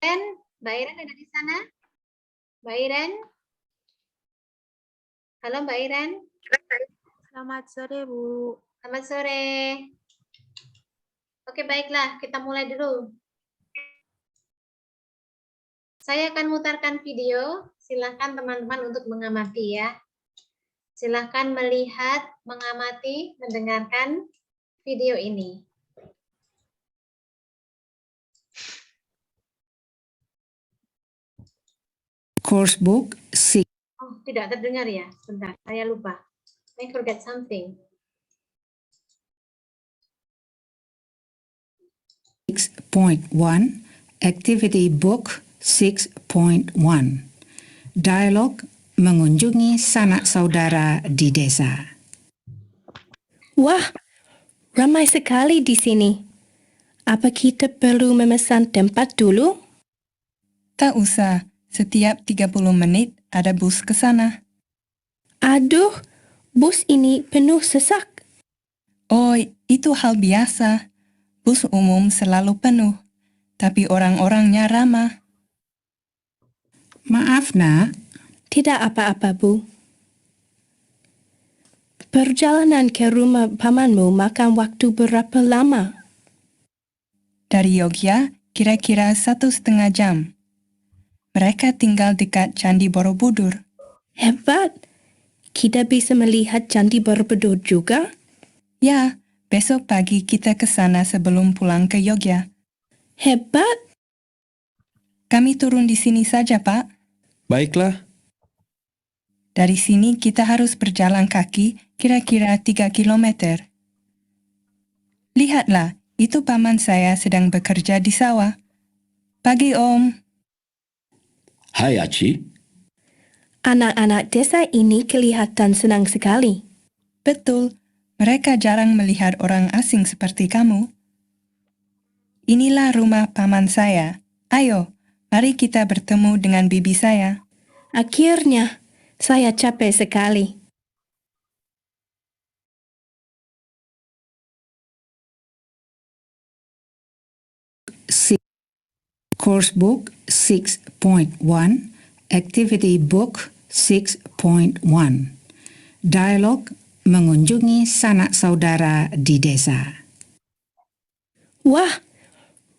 Mbak Iren ada di sana? Mbak Iren? Halo Mbak Iren? Selamat sore, Bu. Selamat sore. Oke, baiklah. Kita mulai dulu. Saya akan mutarkan video. Silakan teman-teman untuk mengamati ya. Silakan melihat, mengamati, mendengarkan video ini. Course book 6. Oh, tidak terdengar ya? Sebentar, saya lupa. I forget something. 6.1 Activity Book 6.1 Dialog mengunjungi sanak saudara di desa. Wah, ramai sekali di sini. Apa kita perlu memesan tempat dulu? Tak usah, setiap 30 menit ada bus ke sana. Aduh, bus ini penuh sesak. Oh, itu hal biasa. Bus umum selalu penuh, tapi orang-orangnya ramah. Maaf nak, Tidak apa-apa, Bu. Perjalanan ke rumah pamanmu makan waktu berapa lama? Dari Yogyakarta, kira-kira 1,5 jam. Mereka tinggal dekat Candi Borobudur. Hebat. Kita bisa melihat Candi Borobudur juga? Ya, besok pagi kita ke sana sebelum pulang ke Yogyakarta. Hebat. Kami turun di sini saja, Pak. Baiklah, Dari sini kita harus berjalan kaki kira-kira 3 kilometer. Lihatlah, itu paman saya sedang bekerja di sawah. Pagi, Om. hai Aci. Anak-anak desa ini kelihatan senang sekali. Betul, mereka jarang melihat orang asing seperti kamu. Inilah rumah paman saya. Ayo, mari kita bertemu dengan bibi saya. Akhirnya, saya capek sekali. Course book 6.1 Activity Book 6.1 Dialog mengunjungi sanak saudara di desa. Wah,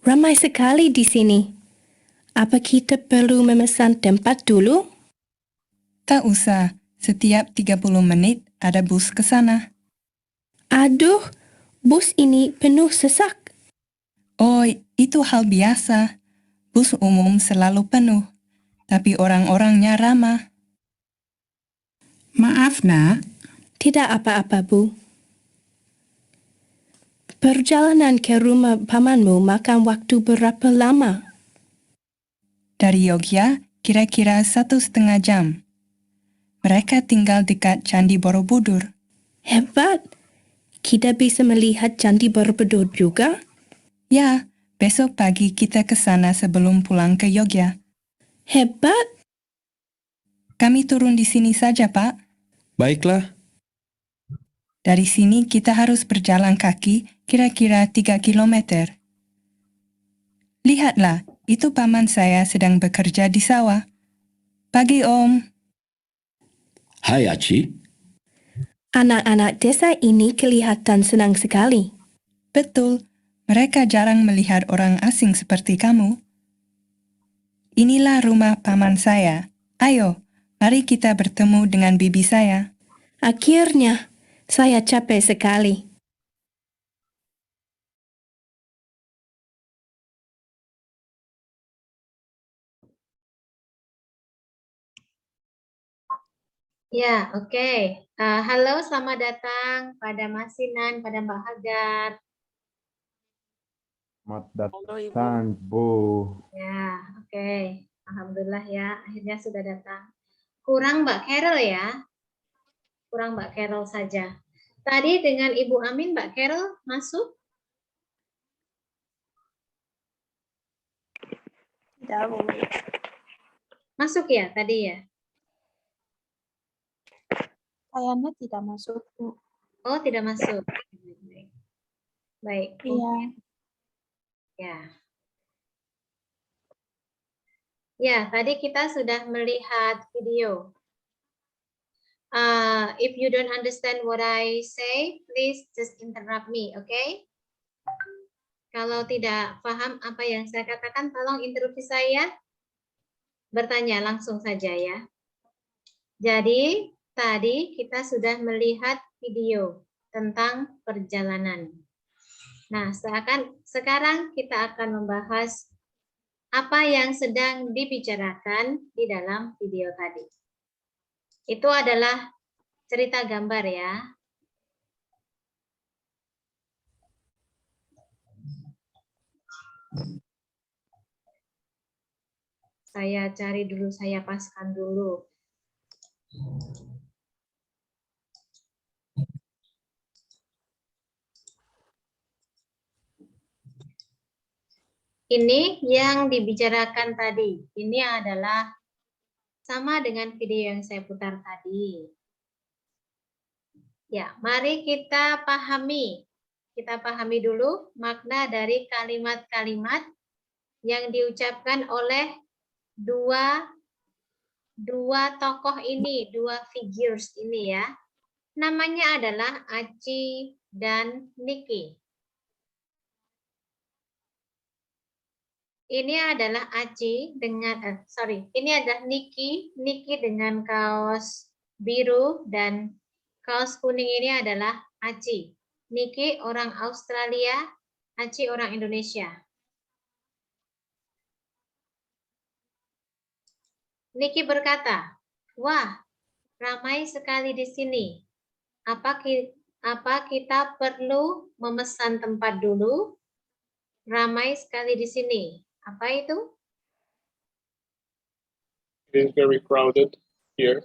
ramai sekali di sini. Apa kita perlu memesan tempat dulu? Tak usah, setiap 30 menit ada bus ke sana. Aduh, bus ini penuh sesak. Oh, itu hal biasa. Bus umum selalu penuh, tapi orang-orangnya ramah. Maaf nak, Tidak apa-apa, Bu. Perjalanan ke rumah pamanmu makan waktu berapa lama? Dari Yogyakarta, kira-kira 1,5 jam. Mereka tinggal dekat Candi Borobudur. Hebat. Kita bisa melihat Candi Borobudur juga? Ya, besok pagi kita ke sana sebelum pulang ke Yogyakarta. Hebat. Kami turun di sini saja, Pak. Baiklah, Dari sini kita harus berjalan kaki kira-kira 3 kilometer. Lihatlah, itu paman saya sedang bekerja di sawah. Pagi, Om. hai Aci. Anak-anak desa ini kelihatan senang sekali. Betul, mereka jarang melihat orang asing seperti kamu. Inilah rumah paman saya. Ayo, mari kita bertemu dengan bibi saya. Akhirnya, saya capek sekali. Ya, oke. Halo, selamat datang pada Mas Sinan, pada Mbak Hagar. Selamat datang, Bu. Ya, oke. Alhamdulillah ya, akhirnya sudah datang. Kurang Mbak Carol ya. Kurang Mbak Carol saja. Tadi dengan Ibu Amin, Mbak Carol masuk? Tidak, Bu. Masuk ya tadi ya? Kayaknya tidak masuk, Bu. Oh, tidak masuk. Baik. Iya. Ya. Ya, tadi kita sudah melihat video. If you don't understand what I say, please just interrupt me, okay? Kalau tidak paham apa yang saya katakan, tolong interupsi saya. Bertanya langsung saja ya. Jadi, tadi kita sudah melihat video tentang perjalanan. Nah, sekarang kita akan membahas apa yang sedang dibicarakan di dalam video tadi. Itu adalah cerita gambar ya. Saya cari dulu, saya paskan dulu. Ini yang dibicarakan tadi. Ini adalah sama dengan video yang saya putar tadi. Ya, mari kita pahami. Kita pahami dulu makna dari kalimat-kalimat yang diucapkan oleh dua tokoh ini, dua figures ini ya. Namanya adalah Aci dan Niki. Ini adalah Aci dengan, ini adalah Niki dengan kaos biru dan kaos kuning ini adalah Aci. Niki orang Australia, Aci orang Indonesia. Niki berkata, wah, ramai sekali di sini. Apa kita perlu memesan tempat dulu? Ramai sekali di sini. Apa itu? It is very crowded here.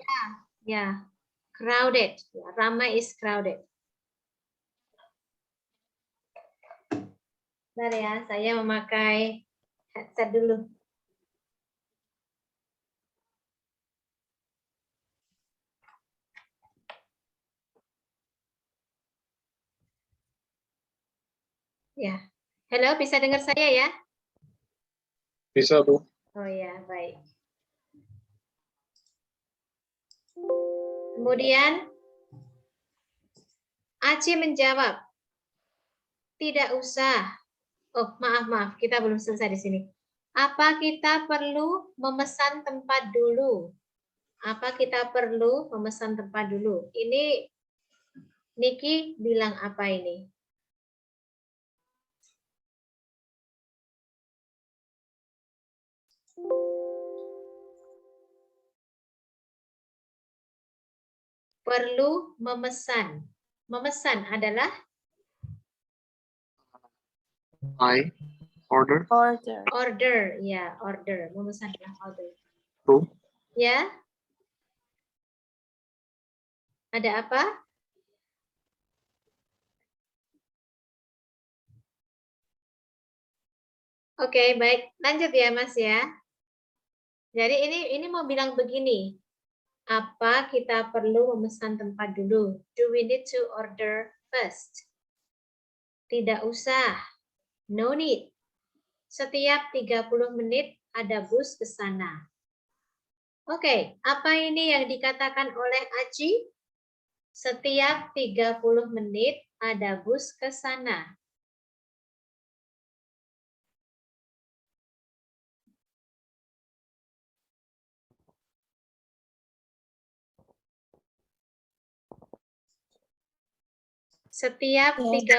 Ya, crowded. Ya, ramai is crowded. Bentar ya, saya memakai headset dulu. Ya, halo, bisa dengar saya ya? Bisa, Bu. Oh ya, baik. Kemudian Aci menjawab, tidak usah. Oh, maaf, kita belum selesai di sini. Apa kita perlu memesan tempat dulu? Apa kita perlu memesan tempat dulu? Ini Niki bilang apa ini? Perlu memesan. Memesan adalah Order. order, ya, order. Memesan adalah order. True. Ya? Ada apa? Oke, baik. Lanjut ya, Mas ya. Jadi ini mau bilang begini. Apa kita perlu memesan tempat dulu? Do we need to order first? Tidak usah. No need. Setiap 30 menit ada bus ke sana. Oke, apa ini yang dikatakan oleh Aci? Setiap 30 menit ada bus ke sana. Setiap 30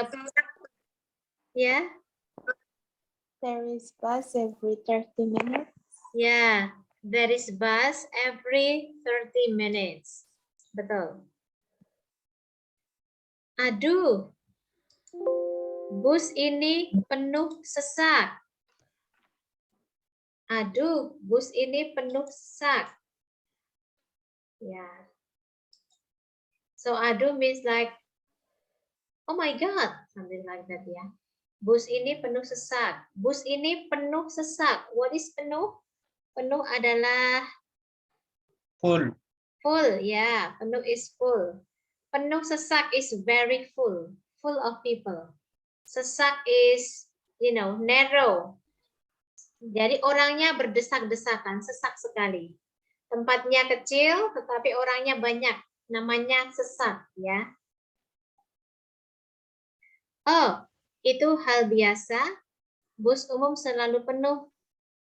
ya. There is bus every 30 minutes. Ya, there is bus every 30 minutes. Betul. Aduh, bus ini penuh sesak. Aduh, bus ini penuh sesak. Ya. So aduh means like, oh my God, something like that ya. Bus ini penuh sesak. Bus ini penuh sesak. What is penuh? Penuh adalah Full. full, ya. Penuh is full. Penuh sesak is very full. Full of people. Sesak is, narrow. Jadi orangnya berdesak-desakan, sesak sekali. Tempatnya kecil, tetapi orangnya banyak. Namanya sesak, ya. Oh, itu hal biasa. Bus umum selalu penuh,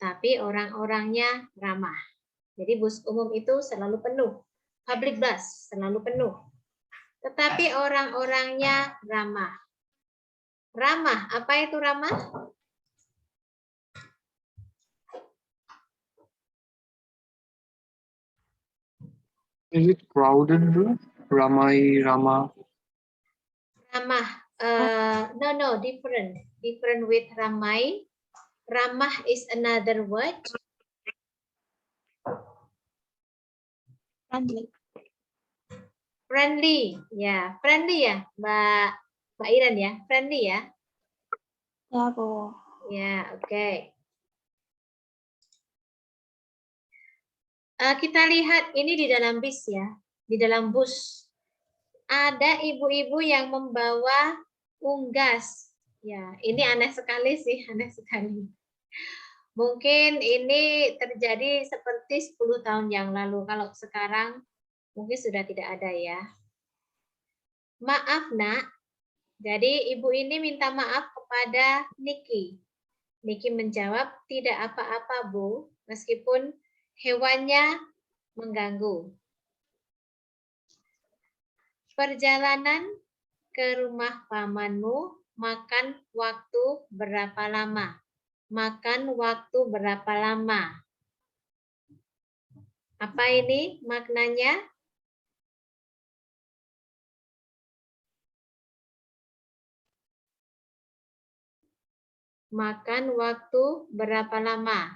tapi orang-orangnya ramah. Jadi bus umum itu selalu penuh. Public bus selalu penuh. Tetapi orang-orangnya ramah. Ramah, apa itu ramah? Is it crowded? Ramai, Rama. Ramah. No, different. Different with ramai. Ramah is another word. Friendly. Friendly, ya, friendly ya, Mbak Iren ya, friendly ya. Ya, Bu. Ya, oke. Kita lihat ini di dalam bis ya, di dalam bus. Ada ibu-ibu yang membawa unggas. Ya, ini aneh sekali sih, aneh sekali. Mungkin ini terjadi seperti 10 tahun yang lalu. Kalau sekarang mungkin sudah tidak ada ya. Maaf nak, jadi ibu ini minta maaf kepada Niki. Niki menjawab, tidak apa-apa Bu, meskipun hewannya mengganggu. Perjalanan ke rumah pamanmu makan waktu berapa lama? Makan waktu berapa lama? Apa ini maknanya? Makan waktu berapa lama?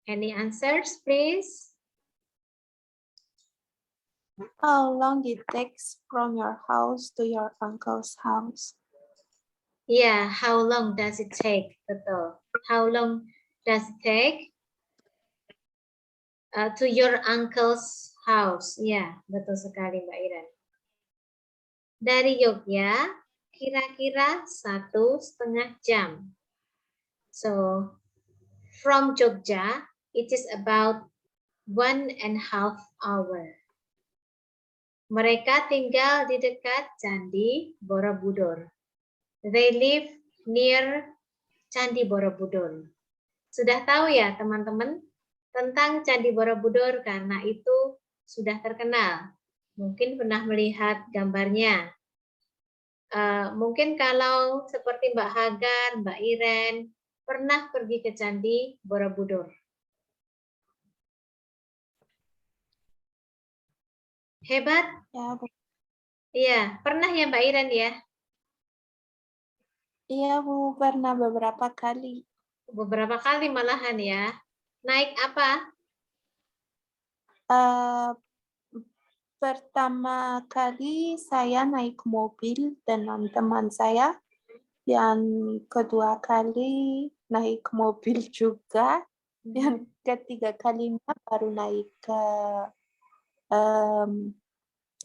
Any answers, please? How long it takes from your house to your uncle's house? Yeah, how long does it take? Betul. How long does it take to your uncle's house? Ya, betul sekali Mbak Iren. Dari Yogya, kira-kira 1,5 jam. So, from Jogja, it is about 1.5 hour. Mereka tinggal di dekat Candi Borobudur. They live near Candi Borobudur. Sudah tahu ya teman-teman tentang Candi Borobudur karena itu sudah terkenal. Mungkin pernah melihat gambarnya. Mungkin kalau seperti Mbak Hagar, Mbak Iren, pernah pergi ke Candi Borobudur. Hebat? Ya, Bu. Iya, pernah ya Mbak Iren ya? Iya, Bu, pernah beberapa kali. Beberapa kali malahan ya. Naik apa? Pertama kali saya naik mobil dengan teman saya. Yang kedua kali naik mobil juga. Yang ketiga kalinya baru naik ke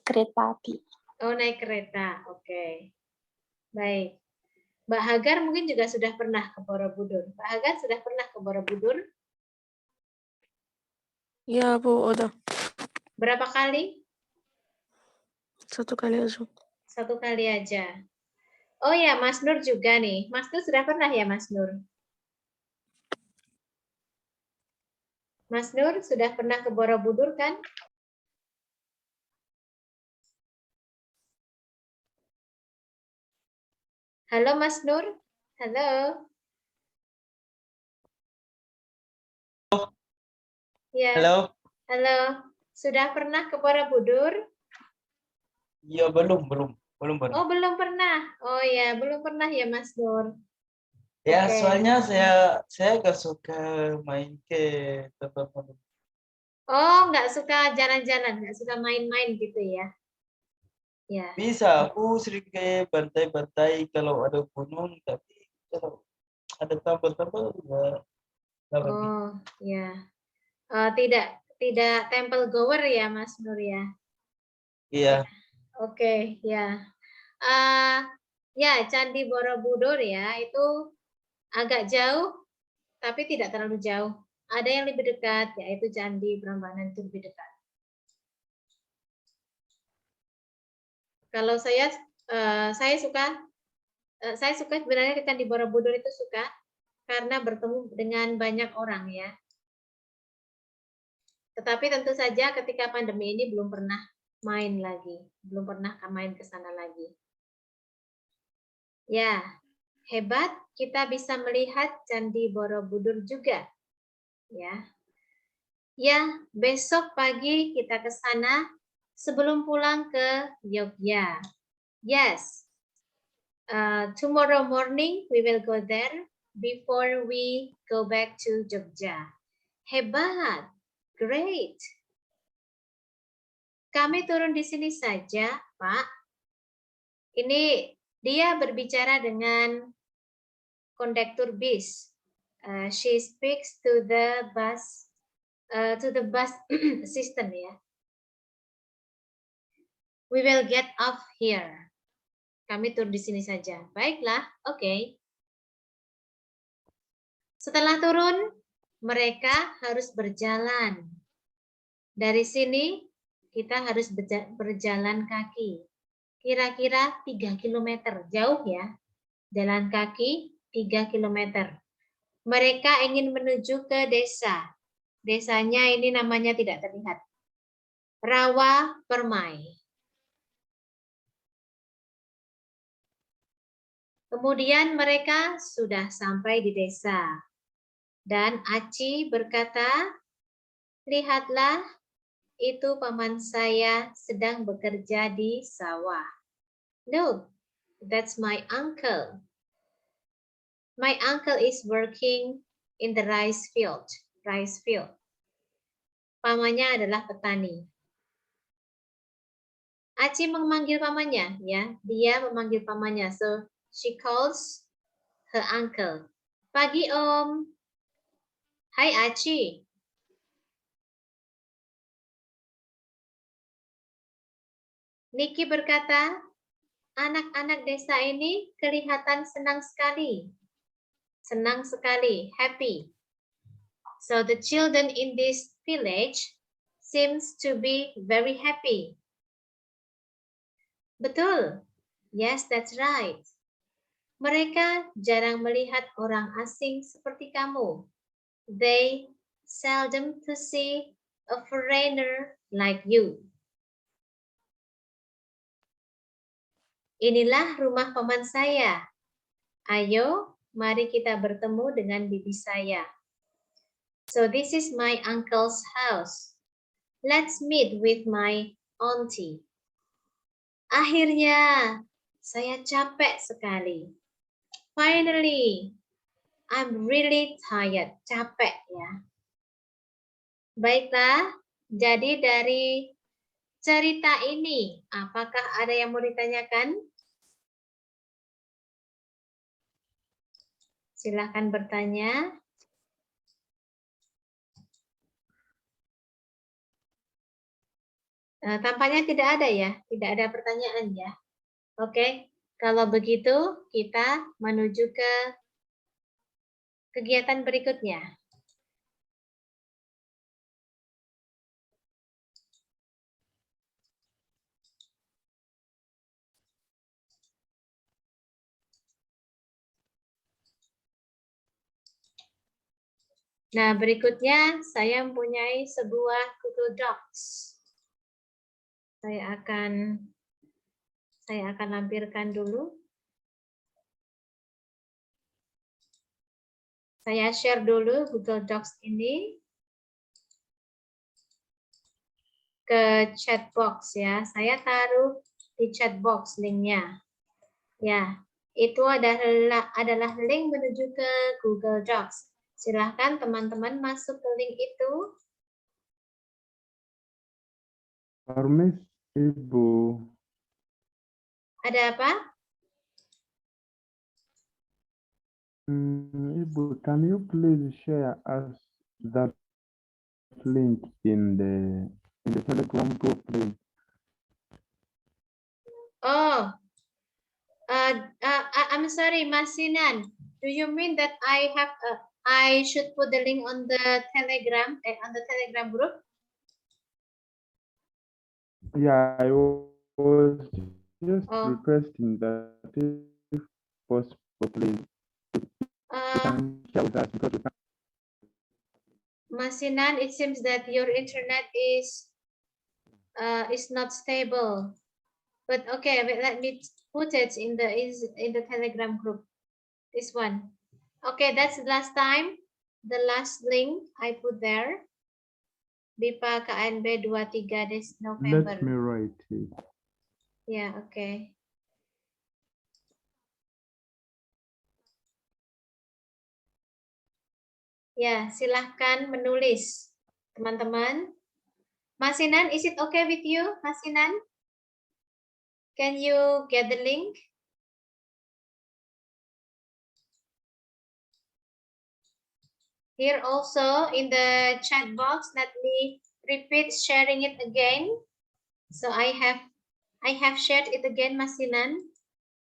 kereta api. Oh, naik kereta. Oke. Baik. Mbak Hagar mungkin juga sudah pernah ke Borobudur. Mbak Hagar sudah pernah ke Borobudur? Ya, Bu, udah. Berapa kali? 1 kali aja. 1 kali aja. Oh ya, Mas Nur juga nih. Mas Nur sudah pernah ya, Mas Nur? Mas Nur sudah pernah ke Borobudur kan? Halo Mas Nur. Halo. Ya. Halo. Halo. Sudah pernah ke Borobudur? Ya, belum pernah. Oh, belum pernah. Oh ya, belum pernah ya Mas Nur. Ya, Oke. soalnya saya gak suka main ke tempat umum. Oh, nggak suka jalan-jalan, nggak suka main-main gitu ya? Ya. Bisa, aku sering ke pantai-pantai kalau ada gunung, tapi kalau ada tempat-tempat enggak begitu. Oh, ya. Tidak temple goer ya Mas Nur ya? Iya. Oke, ya. Ya, Candi Borobudur ya, itu agak jauh, tapi tidak terlalu jauh. Ada yang lebih dekat, yaitu Candi Prambanan itu lebih dekat. Kalau saya suka sebenarnya ke Candi Borobudur itu suka karena bertemu dengan banyak orang ya. Tetapi tentu saja ketika pandemi ini belum pernah main lagi, belum pernah main ke sana lagi. Ya, hebat kita bisa melihat Candi Borobudur juga. Ya. Ya, besok pagi kita ke sana sebelum pulang ke Yogyakarta. Yes. Tomorrow morning we will go there before we go back to Jogja. Hebat. Great. Kami turun di sini saja, Pak. Ini dia berbicara dengan kondektur bis. She speaks to the bus assistant ya. We will get off here. Kami turun di sini saja. Baiklah, oke. Setelah turun, mereka harus berjalan. Dari sini kita harus berjalan kaki. Kira-kira 3 km. Jauh ya. Jalan kaki 3 km. Mereka ingin menuju ke desa. Desanya ini namanya tidak terlihat. Rawa Permai. Kemudian mereka sudah sampai di desa. Dan Aci berkata, lihatlah, itu paman saya sedang bekerja di sawah. Look, that's my uncle. My uncle is working in the rice field. Pamannya adalah petani. Aci memanggil pamannya, ya. Dia memanggil pamannya. So she calls her uncle. Pagi Om. Hai Aci. Niki berkata, anak-anak desa ini kelihatan senang sekali. Senang sekali, happy. So the children in this village seems to be very happy. Betul. Yes, that's right. Mereka jarang melihat orang asing seperti kamu. They seldom to see a foreigner like you. Inilah rumah paman saya. Ayo, mari kita bertemu dengan bibi saya. So this is my uncle's house. Let's meet with my auntie. Akhirnya, saya capek sekali. Finally, I'm really tired. Capek ya. Baiklah, jadi dari cerita ini, apakah ada yang mau ditanyakan? Silahkan bertanya. Tampaknya tidak ada ya, tidak ada pertanyaan ya. Oke, kalau begitu kita menuju ke kegiatan berikutnya. Nah, berikutnya saya mempunyai sebuah Google Docs. Saya akan lampirkan dulu. Saya share dulu Google Docs ini ke chat box ya. Saya taruh di chat box linknya. Ya, itu adalah link menuju ke Google Docs. Silahkan teman-teman masuk ke link itu. Permis Ibu. Ada apa? Ibu, can you please share us that link in the Telegram group, please? Oh, I'm sorry, Masinan. Do you mean that I should put the link on the Telegram, on the Telegram group? Yeah, I was just Oh, requesting that if possible, please, you uh, can share with us because we can't. Masinan, it seems that your internet is not stable. But okay, let me put it in the Telegram group. This one. Okay, that's the last time. The last link I put there. BIPA KNB 23 November. Let me write it. Ya, oke. Ya, silahkan menulis, teman-teman. Masinan, is it okay with you, Masinan? Can you get the link? Here also in the chat box, let me repeat sharing it again. So I have shared it again, Masinan.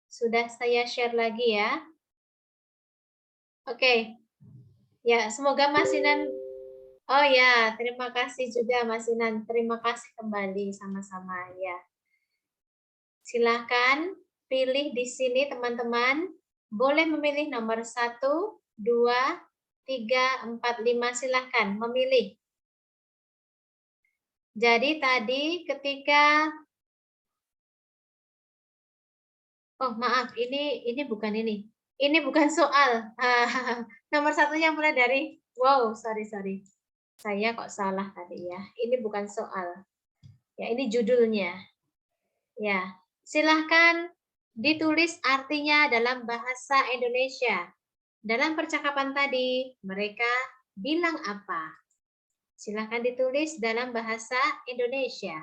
Sudah saya share lagi ya. Oke. Ya, semoga Masinan. Oh ya, terima kasih juga Masinan. Terima kasih kembali sama-sama ya. Silahkan pilih di sini teman-teman. Boleh memilih nomor 1, 2, 3, 4, 5. Silahkan memilih. Jadi tadi ketika oh maaf, ini bukan ini. Ini bukan soal. Nomor satunya mulai dari wow, sorry. Saya kok salah tadi ya. Ini bukan soal. Ya, ini judulnya. Ya, silahkan ditulis artinya dalam bahasa Indonesia. Dalam percakapan tadi, mereka bilang apa? Silahkan ditulis dalam bahasa Indonesia.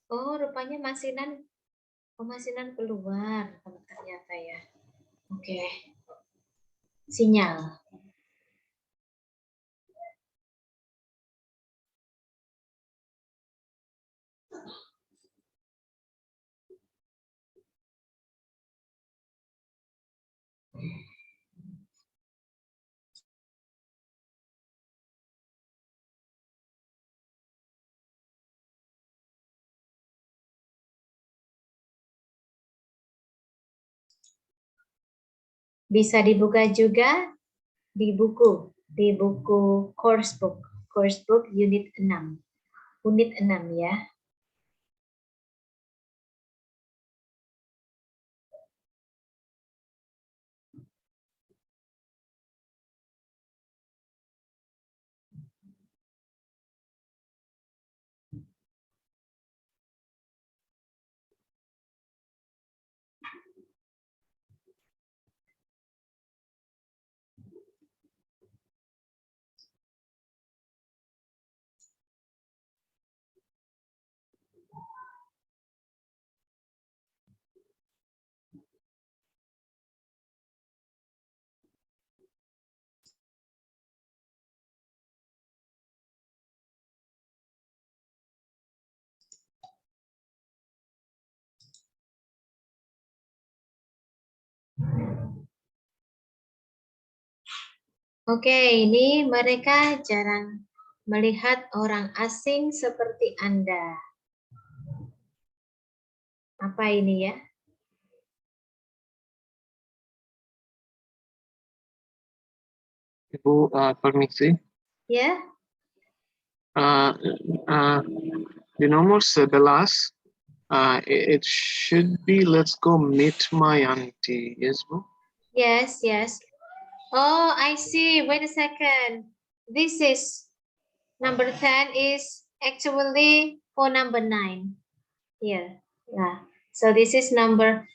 Oh, rupanya masinan keluar ternyata ya. Oke. Sinyal. Bisa dibuka juga di buku course book unit 6. Unit 6 ya. Oke, ini mereka jarang melihat orang asing seperti Anda. Apa ini ya? Ibu, permisi. Ya, Di nomor 11, it should be let's go meet my auntie. Yes, Bu? yes, yes. Oh, I see. Wait a second. This is number 10 is actually for number 9 here. Yeah. So this is number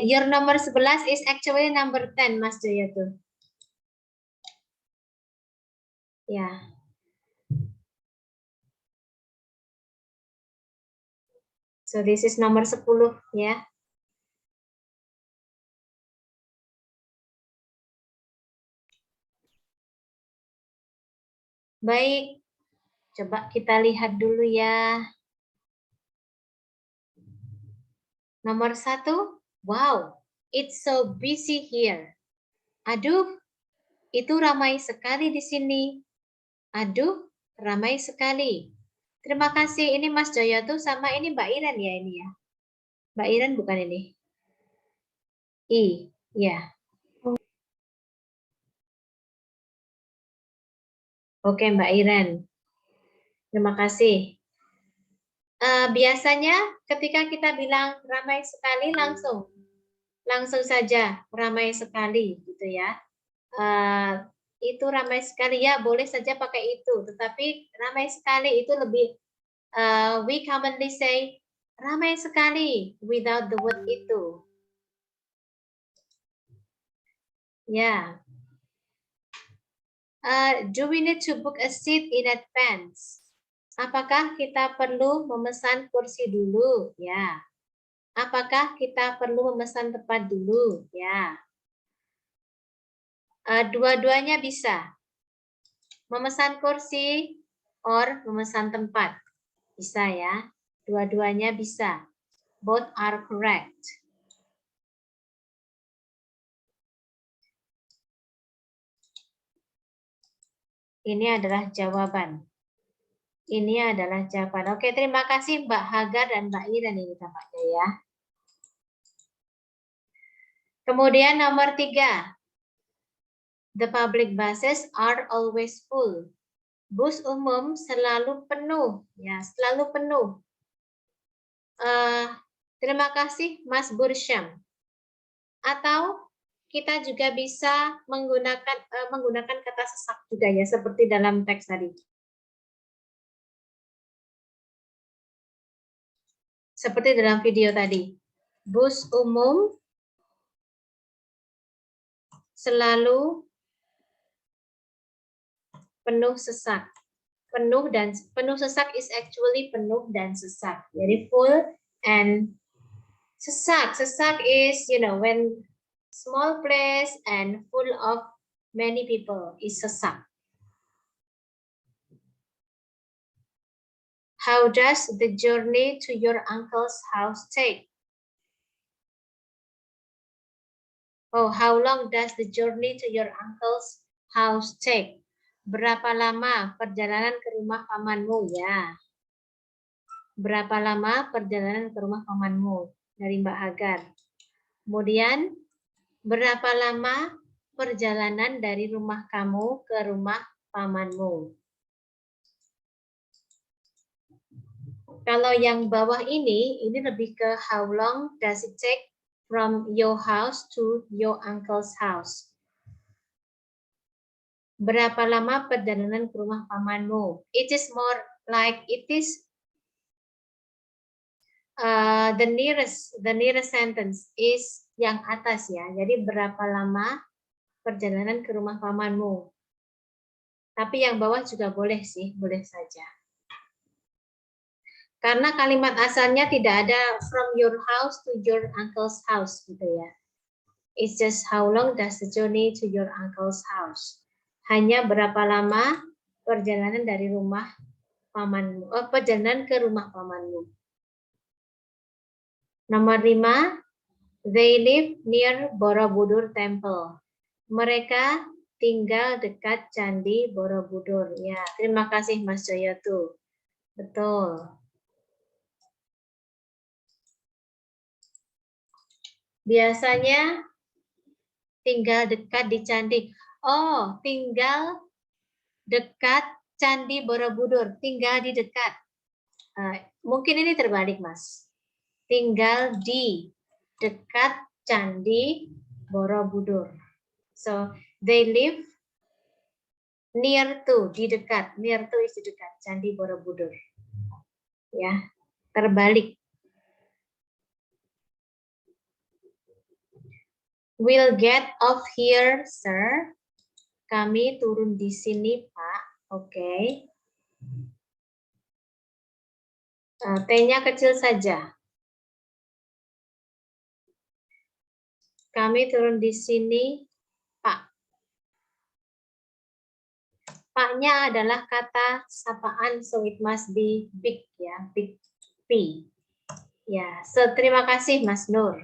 your number 11 is actually number 10, Mas Jaya tuh. Ya. So this is nomor 10 ya. Baik. Coba kita lihat dulu ya. Nomor 1. Wow, it's so busy here. Aduh, itu ramai sekali di sini. Aduh, ramai sekali. Terima kasih. Ini Mas Jaya tuh sama ini Mbak Iren ya ini ya. Mbak Iren bukan ini. Ya. Oke Mbak Iren. Terima kasih. Biasanya ketika kita bilang ramai sekali langsung saja ramai sekali gitu ya. Itu ramai sekali ya, boleh saja pakai itu. Tetapi ramai sekali itu lebih we commonly say ramai sekali without the word itu. Ya. Do we need to book a seat in advance? Apakah kita perlu memesan kursi dulu? Ya. Apakah kita perlu memesan tempat dulu? Ya. Dua-duanya bisa. Memesan kursi or memesan tempat. Bisa ya. Dua-duanya bisa. Both are correct. Ini adalah jawaban. Ini adalah jawaban. Oke, terima kasih Mbak Hagar dan Mbak Iren ini tampaknya ya. Kemudian nomor 3. The public buses are always full. Bus umum selalu penuh, ya, selalu penuh. Terima kasih Mas Bursyam. Atau kita juga bisa menggunakan kata sesak juga ya, seperti dalam teks tadi. Seperti dalam video tadi. Bus umum selalu penuh sesak. penuh sesak is actually penuh dan sesak. Jadi full and sesak. Sesak is, you know, when small place and full of many people is sesak. How does the journey to your uncle's house take? Oh, how long does the journey to your uncle's house take? Berapa lama perjalanan ke rumah pamanmu? Ya. Berapa lama perjalanan ke rumah pamanmu? Dari Mbak Hagar. Kemudian, berapa lama perjalanan dari rumah kamu ke rumah pamanmu? Kalau yang bawah ini lebih ke how long does it take from your house to your uncle's house? Berapa lama perjalanan ke rumah pamanmu? It is more like it is the nearest sentence is yang atas ya. Jadi berapa lama perjalanan ke rumah pamanmu? Tapi yang bawah juga boleh sih, boleh saja. Karena kalimat asalnya tidak ada from your house to your uncle's house gitu ya. It's just how long does the journey to your uncle's house? Hanya berapa lama perjalanan dari rumah pamanmu, perjalanan ke rumah pamanmu. Nomor 5, they live near Borobudur Temple. Mereka tinggal dekat Candi Borobudur. Ya, terima kasih Mas Joyotu. Betul. Biasanya tinggal dekat di candi. Oh, tinggal dekat Candi Borobudur. Tinggal di dekat. Mungkin ini terbalik, Mas. Tinggal di dekat Candi Borobudur. So, they live near to, di dekat. Near to is di dekat. Candi Borobudur. Ya, terbalik. We'll get off here, sir. Kami turun di sini, Pak. Oke. T-nya kecil saja. Kami turun di sini, Pak. Pak-nya adalah kata sapaan, so it must be big, ya, big P. Ya, so terima kasih, Mas Nur.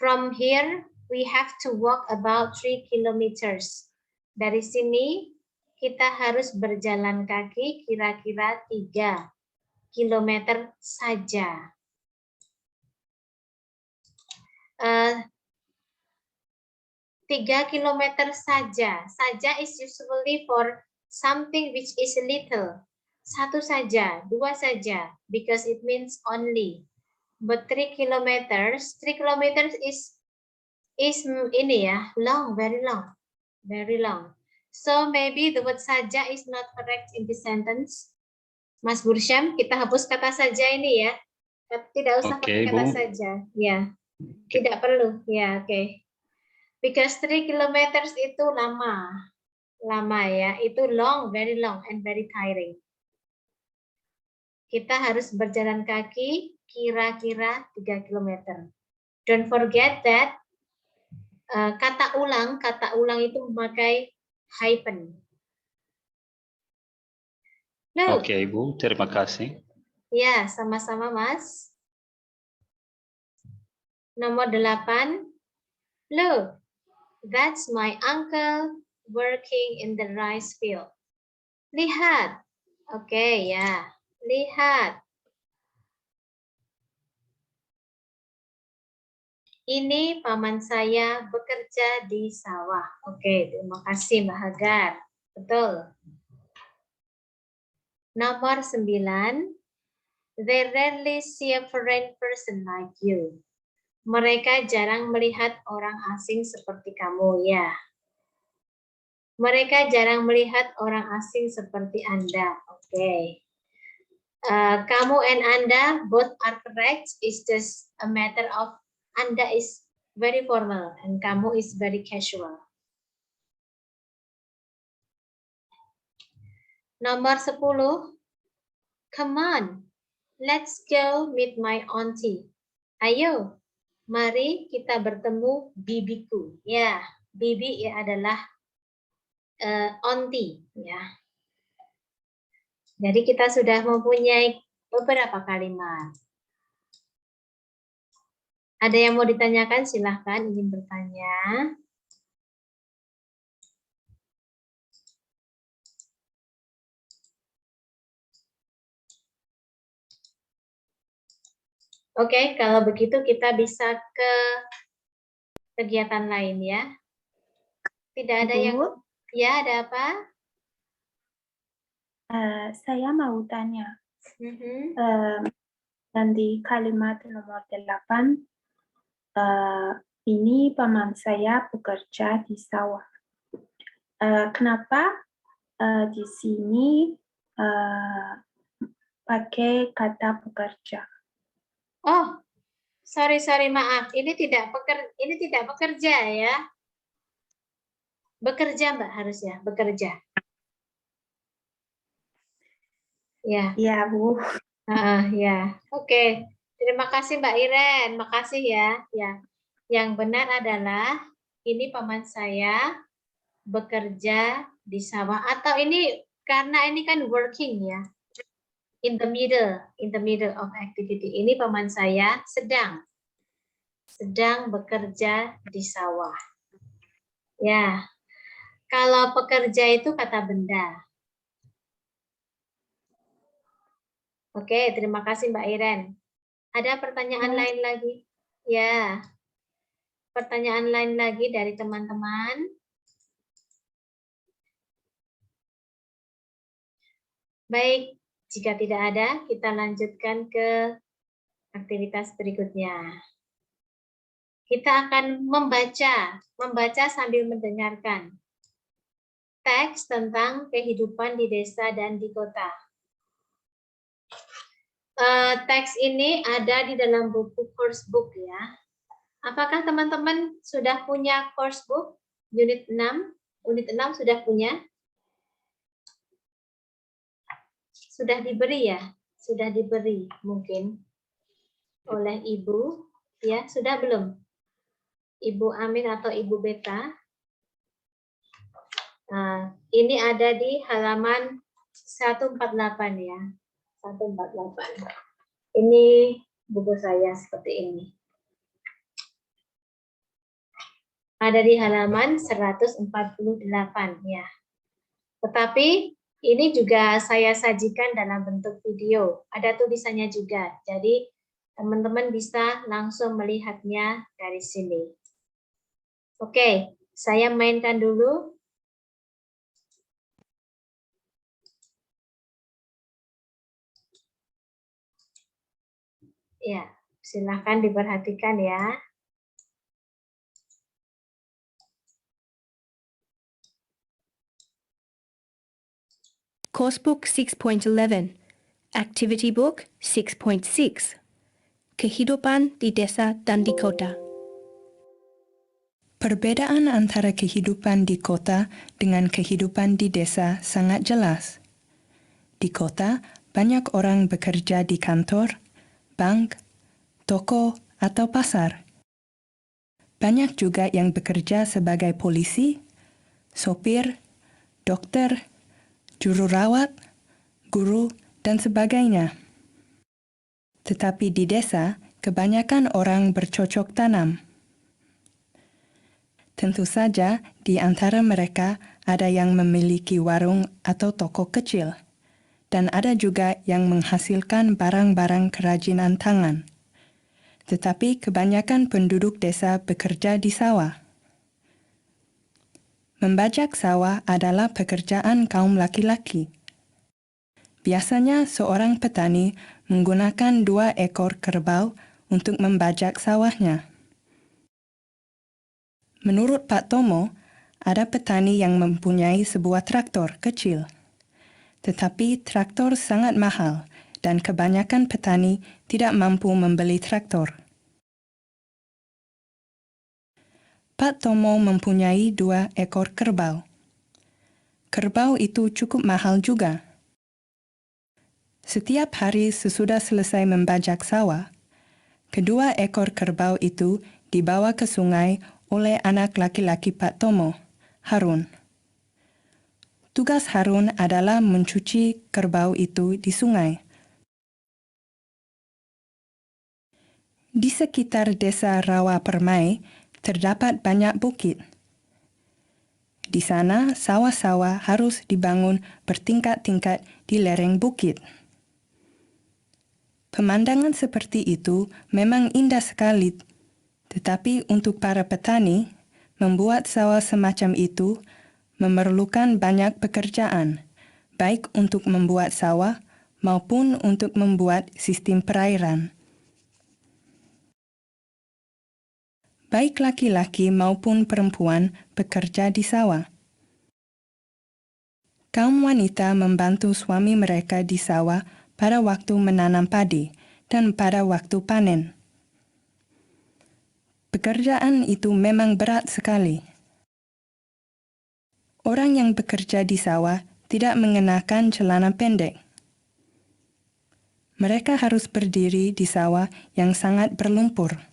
From here, we have to walk about 3 kilometers. Dari sini, kita harus berjalan kaki kira-kira 3 kilometer saja. 3 kilometer saja. Saja is usually for something which is little. 1 saja, 2 saja, because it means only. But 3 kilometers is ini ya, long, very long, very long. So maybe the word saja is not correct in this sentence. Mas Bursyam, kita hapus kata saja ini ya. Tidak usah pakai kata saja. Ya, tidak perlu. Ya, oke. Because 3 kilometers itu lama, ya. Itu long, very long and very tiring. Kita harus berjalan kaki kira-kira 3 km. Don't forget that kata ulang itu memakai hyphen. Look. Oke, Ibu. Terima kasih. Ya, sama-sama, Mas. Nomor 8. Look, that's my uncle working in the rice field. Lihat. Oke, ya. Lihat. Ini paman saya bekerja di sawah. Oke, terima kasih Mbak Hagar. Betul. Nomor 9. They rarely see a foreign person like you. Mereka jarang melihat orang asing seperti kamu, ya. Mereka jarang melihat orang asing seperti Anda. Oke. Kamu and Anda both are correct. It's just a matter of Anda is very formal and kamu is very casual. Nomor 10. Come on, let's go meet my auntie. Ayo, mari kita bertemu bibiku. Ya, bibi adalah auntie. Ya. Jadi kita sudah mempunyai beberapa kalimat. Ada yang mau ditanyakan? Silahkan ingin bertanya. Oke, kalau begitu kita bisa ke kegiatan lain ya. Tidak ada Bu, yang... Ya, ada apa? saya mau tanya. Mhm. Dan di kalimat nomor 8, ini paman saya bekerja di sawah. Kenapa di sini pakai kata bekerja? Oh, sorry maaf. Ini tidak bekerja ya. Bekerja Mbak harus ya, bekerja. Ya. Ya, Bu. Ya. Oke. Terima kasih Mbak Iren. Makasih ya. Ya. Yang benar adalah ini paman saya bekerja di sawah, atau ini karena ini kan working ya. In the middle of activity. Ini paman saya sedang bekerja di sawah. Ya. Kalau pekerja itu kata benda. Oke, terima kasih Mbak Iren. Ada pertanyaan lain lagi? Ya. Pertanyaan lain lagi dari teman-teman? Baik, jika tidak ada, kita lanjutkan ke aktivitas berikutnya. Kita akan membaca sambil mendengarkan teks tentang kehidupan di desa dan di kota. Teks ini ada di dalam buku course book ya. Apakah teman-teman sudah punya course book unit 6? Unit 6 sudah punya? Sudah diberi ya? Sudah diberi mungkin oleh Ibu. Ya, sudah belum? Ibu Amin atau Ibu Beta? Nah, ini ada di halaman 148 ya. 148. Ini buku saya seperti ini. Ada di halaman 148 ya. Tetapi ini juga saya sajikan dalam bentuk video. Ada tulisannya juga. Jadi teman-teman bisa langsung melihatnya dari sini. Oke, saya mainkan dulu. Ya, silakan diperhatikan ya. Coursebook 6.11, Activity Book 6.6, Kehidupan di Desa dan di Kota. Perbedaan antara kehidupan di kota dengan kehidupan di desa sangat jelas. Di kota, banyak orang bekerja di kantor, bank, toko, atau pasar. Banyak juga yang bekerja sebagai polisi, sopir, dokter, juru rawat, guru, dan sebagainya. Tetapi di desa, kebanyakan orang bercocok tanam. Tentu saja, di antara mereka ada yang memiliki warung atau toko kecil, dan ada juga yang menghasilkan barang-barang kerajinan tangan. Tetapi kebanyakan penduduk desa bekerja di sawah. Membajak sawah adalah pekerjaan kaum laki-laki. Biasanya seorang petani menggunakan 2 ekor kerbau untuk membajak sawahnya. Menurut Pak Tomo, ada petani yang mempunyai sebuah traktor kecil. Tetapi traktor sangat mahal dan kebanyakan petani tidak mampu membeli traktor. Pak Tomo mempunyai 2 ekor kerbau. Kerbau itu cukup mahal juga. Setiap hari sesudah selesai membajak sawah, kedua ekor kerbau itu dibawa ke sungai oleh anak laki-laki Pak Tomo, Harun. Tugas Harun adalah mencuci kerbau itu di sungai. Di sekitar desa Rawa Permai terdapat banyak bukit. Di sana, sawah-sawah harus dibangun bertingkat-tingkat di lereng bukit. Pemandangan seperti itu memang indah sekali, tetapi untuk para petani, membuat sawah semacam itu memerlukan banyak pekerjaan, baik untuk membuat sawah maupun untuk membuat sistem perairan. Baik laki-laki maupun perempuan bekerja di sawah. Kaum wanita membantu suami mereka di sawah pada waktu menanam padi dan pada waktu panen. Pekerjaan itu memang berat sekali. Orang yang bekerja di sawah tidak mengenakan celana pendek. Mereka harus berdiri di sawah yang sangat berlumpur.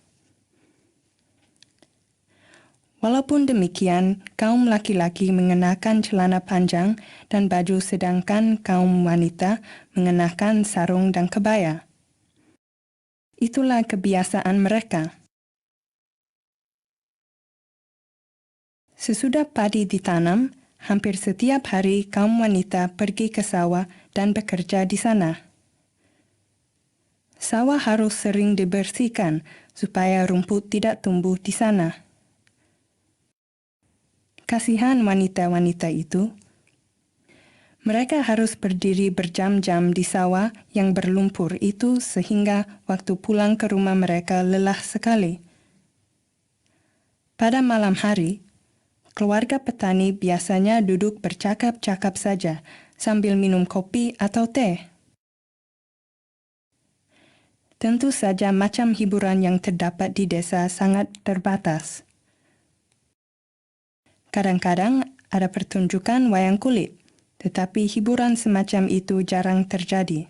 Walaupun demikian, kaum laki-laki mengenakan celana panjang dan baju sedangkan kaum wanita mengenakan sarung dan kebaya. Itulah kebiasaan mereka. Sesudah padi ditanam, hampir setiap hari kaum wanita pergi ke sawah dan bekerja di sana. Sawah harus sering dibersihkan supaya rumput tidak tumbuh di sana. Kasihan wanita-wanita itu. Mereka harus berdiri berjam-jam di sawah yang berlumpur itu sehingga waktu pulang ke rumah mereka lelah sekali. Pada malam hari, keluarga petani biasanya duduk bercakap-cakap saja sambil minum kopi atau teh. Tentu saja macam hiburan yang terdapat di desa sangat terbatas. Kadang-kadang ada pertunjukan wayang kulit, tetapi hiburan semacam itu jarang terjadi.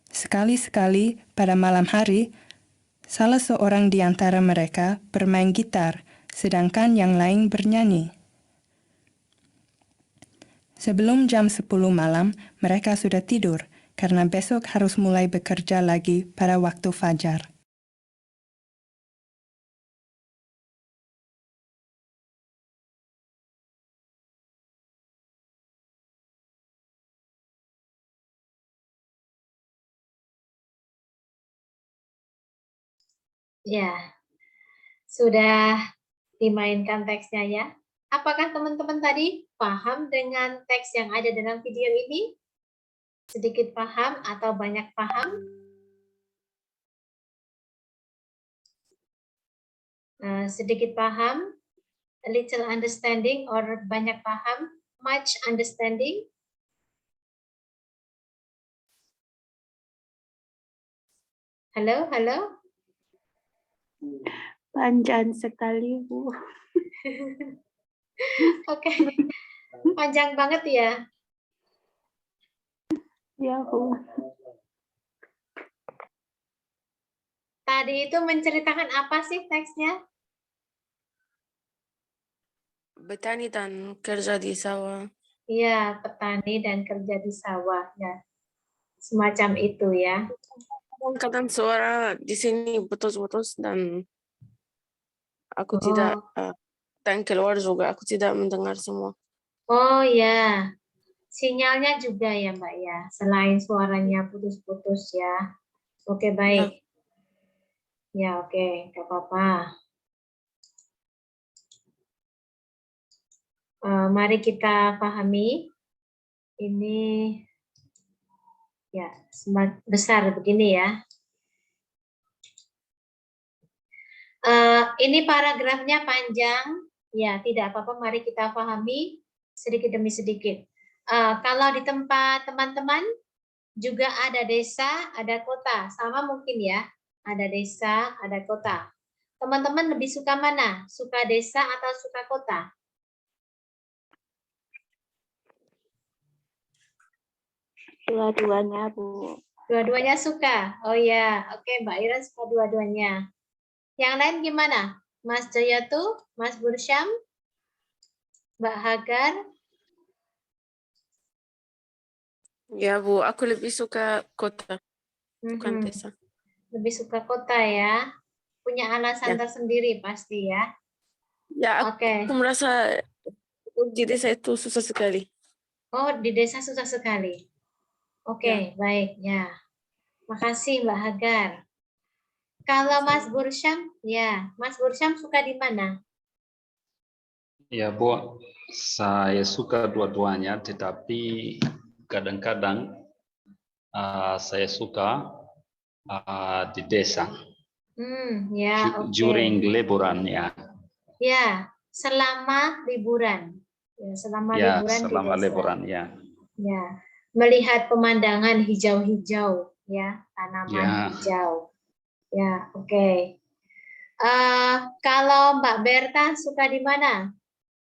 Sekali-sekali pada malam hari, salah seorang di antara mereka bermain gitar, sedangkan yang lain bernyanyi. Sebelum jam 10 malam, mereka sudah tidur, karena besok harus mulai bekerja lagi pada waktu fajar. Ya, sudah dimainkan teksnya ya. Apakah teman-teman tadi paham dengan teks yang ada dalam video ini? Sedikit paham atau banyak paham? Sedikit paham, a little understanding, or banyak paham, much understanding? Halo, halo? Panjang sekali, Bu. Oke, panjang banget ya. Ya, Bu. Tadi itu menceritakan apa sih teksnya? Petani dan kerja di sawah. Iya, petani dan kerja di sawah ya. Semacam itu ya. Kadang suara di sini putus-putus dan aku tidak dan keluar juga aku tidak mendengar semua. Oh ya, sinyalnya juga ya Mbak ya. Selain suaranya putus-putus ya. Oke baik. Ya oke, nggak apa-apa. Mari kita pahami. Ini ya besar begini ya. Ini paragrafnya panjang, ya tidak apa-apa. Mari kita pahami sedikit demi sedikit. Kalau di tempat teman-teman juga ada desa, ada kota, sama mungkin ya. Ada desa, ada kota. Teman-teman lebih suka mana? Suka desa atau suka kota? Dua-duanya, Bu. Dua-duanya suka. Oh ya, oke Mbak Ira suka dua-duanya. Yang lain gimana? Mas Jayatu, Mas Bursyam, Mbak Hagar. Ya, Bu, aku lebih suka kota, bukan Mhm. desa. Lebih suka kota ya. Punya alasan Ya. tersendiri pasti ya. Ya, Oke. aku merasa di desa itu susah sekali. Oh, di desa susah sekali. Oke, baik ya. Makasih Mbak Hagar. Kalau Mas Bursyam, ya, Mas Bursyam suka di mana? Ya, Bu, saya suka dua-duanya, tetapi kadang-kadang saya suka di desa Ya, oke. during liburan ya. Ya, selama liburan. Ya, selama Ya, liburan di selama desa. liburan ya. Ya, melihat pemandangan hijau-hijau, ya, tanaman Ya. hijau. Ya, oke. Kalau Mbak Berta suka di mana?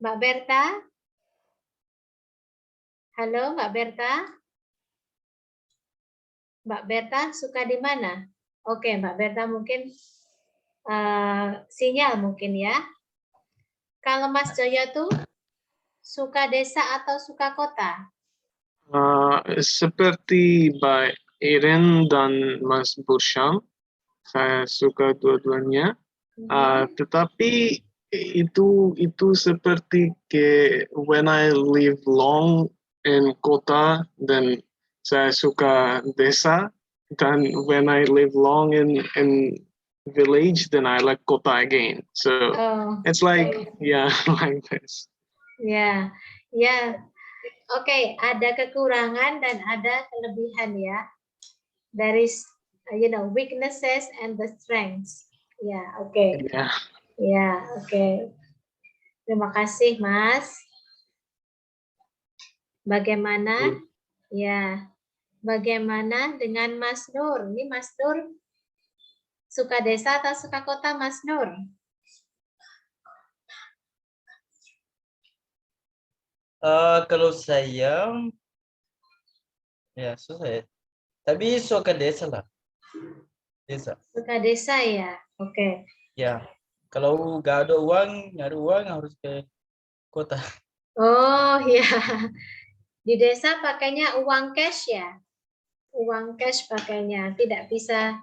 Mbak Berta? Halo, Mbak Berta? Mbak Berta suka di mana? Oke, Mbak Berta mungkin sinyal mungkin ya. Kalau Mas Joyo tuh suka desa atau suka kota? Seperti Mbak Iren dan Mas Bursham, saya suka dua-duanya. Tetapi itu seperti ke when I live long in kota, dan saya suka desa. Dan when I live long in village, then I like kota again. So it's like like this. Ya, ya. Oke, ada kekurangan dan ada kelebihan ya. There is, weaknesses and the strengths. Ya, oke. Yeah. Ya, oke. Terima kasih, Mas. Bagaimana? Ya. Bagaimana dengan Mas Nur? Ini Mas Nur suka desa atau suka kota, Mas Nur? Kalau saya, ya susah ya. Tapi suka desa lah. Desa. Suka desa ya, oke. Ya, kalau nggak ada uang, nyari uang harus ke kota. Oh ya, di desa pakainya uang cash ya, uang cash pakainya, tidak bisa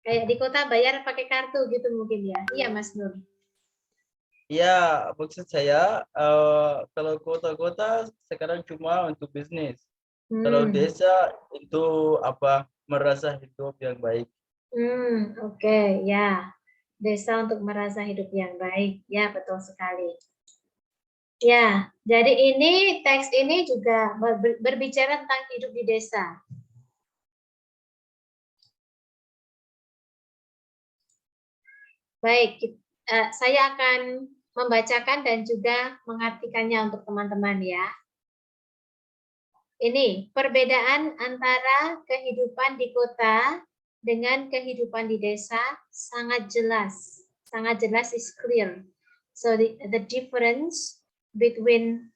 kayak di kota bayar pakai kartu gitu mungkin ya. Iya Mas Nur. Ya, maksud saya kalau kota-kota sekarang cuma untuk bisnis. Kalau desa itu merasa hidup yang baik. Oke, ya. Desa untuk merasa hidup yang baik. Ya, betul sekali. Ya, jadi ini teks ini juga berbicara tentang hidup di desa. Baik, saya akan membacakan dan juga mengartikannya untuk teman-teman ya. Ini perbedaan antara kehidupan di kota dengan kehidupan di desa sangat jelas. Sangat jelas is clear. So the difference between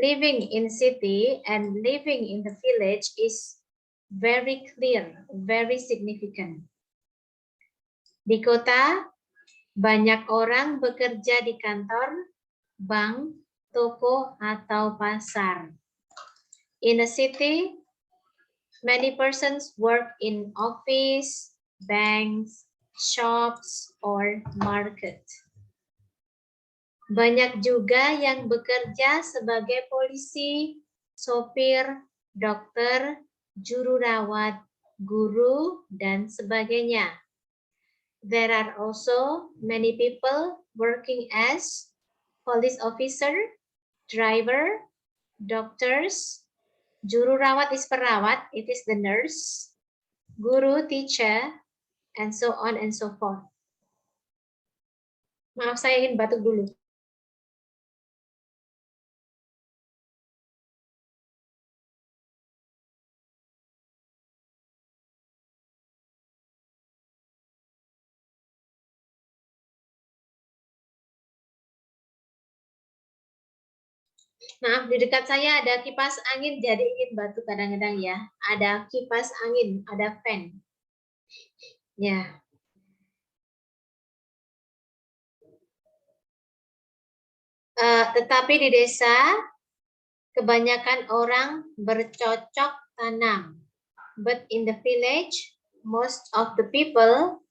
living in city and living in the village is very clear, very significant. Di kota, banyak orang bekerja di kantor, bank, toko, atau pasar. In a city, many persons work in office, banks, shops, or market. Banyak juga yang bekerja sebagai polisi, sopir, dokter, juru rawat, guru, dan sebagainya. There are also many people working as police officer, driver, doctors, juru rawat is perawat, it is the nurse, guru, teacher, and so on and so forth. Maaf, saya ingin batuk dulu. Maaf, di dekat saya ada kipas angin, jadi ingin batu kadang-kadang ya. Ada kipas angin, ada fan. Ya. Tetapi di desa, kebanyakan orang bercocok tanam. But in the village, most of the people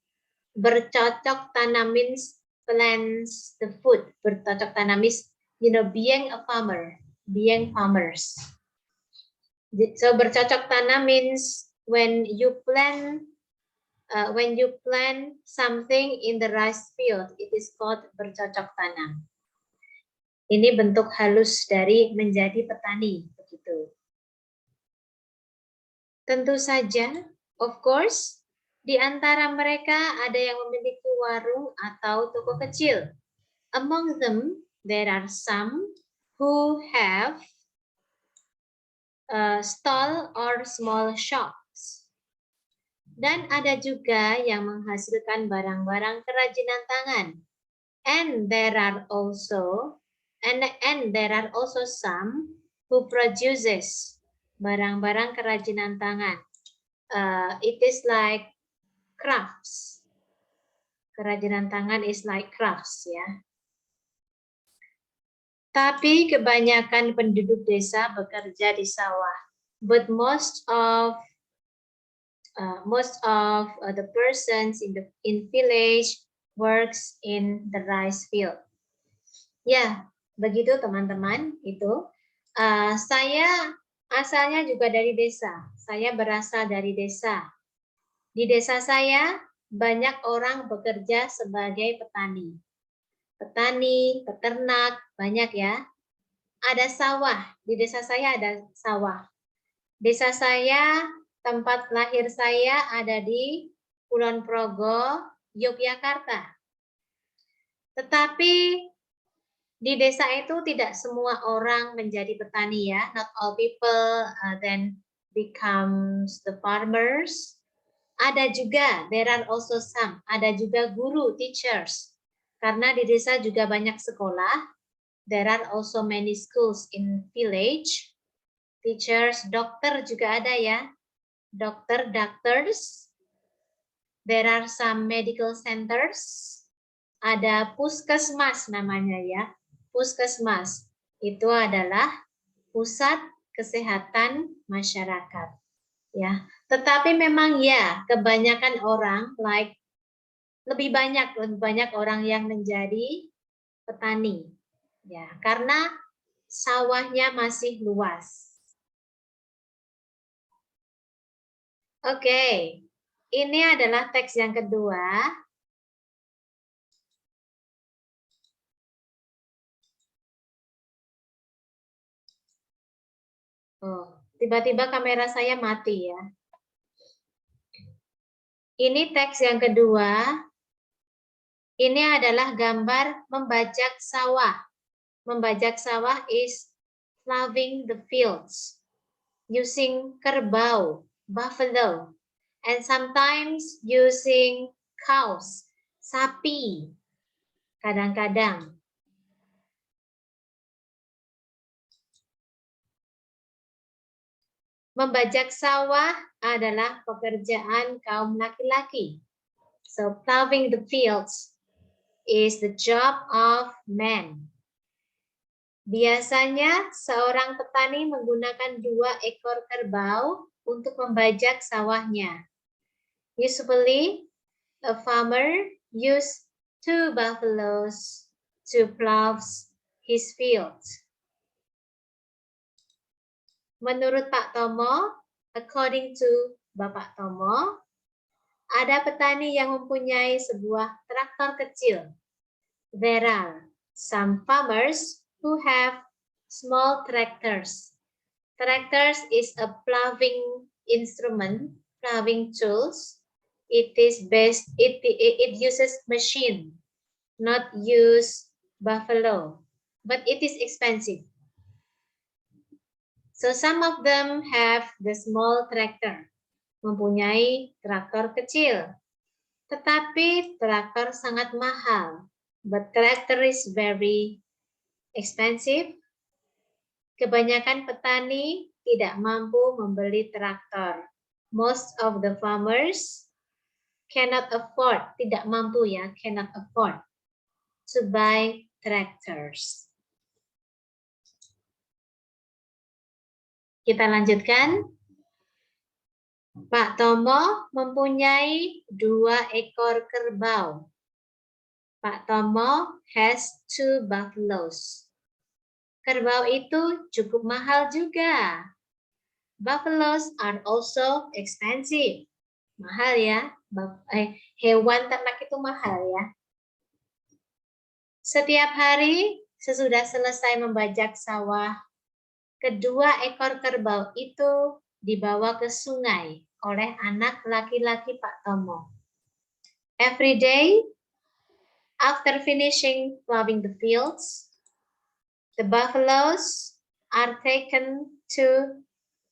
bercocok tanam means plants the food. Bercocok tanam is, being a farmer, being farmers. So bercocok tanam means when you plant something in the rice field, it is called bercocok tanam. Ini bentuk halus dari menjadi petani, begitu. Tentu saja, of course, di antara mereka ada yang memiliki warung atau toko kecil. Among them, there are some who have a stall or small shops. Dan ada juga yang menghasilkan barang-barang kerajinan tangan. And there are also some who produces barang-barang kerajinan tangan. It is like crafts. Kerajinan tangan is like crafts, ya. Tapi kebanyakan penduduk desa bekerja di sawah. But most of the persons in village works in the rice field. Ya, begitu teman-teman. Itu saya asalnya juga dari desa. Saya berasal dari desa. Di desa saya banyak orang bekerja sebagai petani. Petani, peternak, banyak ya. Ada sawah. Di desa saya ada sawah. Desa saya, tempat lahir saya ada di Kulon Progo, Yogyakarta. Tetapi di desa itu tidak semua orang menjadi petani ya. Not all people then becomes the farmers. Ada juga, there are also some. Ada juga guru, teachers. Karena di desa juga banyak sekolah. There are also many schools in village. Teachers, dokter juga ada ya. Doctors. There are some medical centers. Ada puskesmas namanya ya. Puskesmas itu adalah pusat kesehatan masyarakat. Ya, tetapi memang ya kebanyakan orang lebih banyak orang yang menjadi petani. Ya, karena sawahnya masih luas. Oke, ini adalah teks yang kedua. Oh, tiba-tiba kamera saya mati ya. Ini teks yang kedua. Ini adalah gambar membajak sawah. Membajak sawah is ploughing the fields using kerbau, buffalo, and sometimes using cows, sapi. Kadang-kadang. Membajak sawah adalah pekerjaan kaum laki-laki. So ploughing the fields is the job of men. Biasanya seorang petani menggunakan 2 ekor kerbau untuk membajak sawahnya. Usually, a farmer uses 2 buffaloes to plow his fields. Menurut Pak Tomo, according to Bapak Tomo, ada petani yang mempunyai sebuah traktor kecil. There are some farmers who have small tractors. Tractors is a ploughing instrument, ploughing tools. It uses machine, not use buffalo, but it is expensive. So some of them have the small tractor, mempunyai traktor kecil. Tetapi traktor sangat mahal, but tractor is very expensive. Kebanyakan petani tidak mampu membeli traktor. Most of the farmers cannot afford, tidak mampu ya, cannot afford to buy tractors. Kita lanjutkan. Pak Tomo mempunyai 2 ekor kerbau. Pak Tomo has 2 buffaloes. Kerbau itu cukup mahal juga. Buffaloes are also expensive. Mahal ya. Hewan ternak itu mahal ya. Setiap hari sesudah selesai membajak sawah, kedua ekor kerbau itu dibawa ke sungai oleh anak laki-laki Pak Tomo. Every day, after finishing plowing the fields, the buffaloes are taken to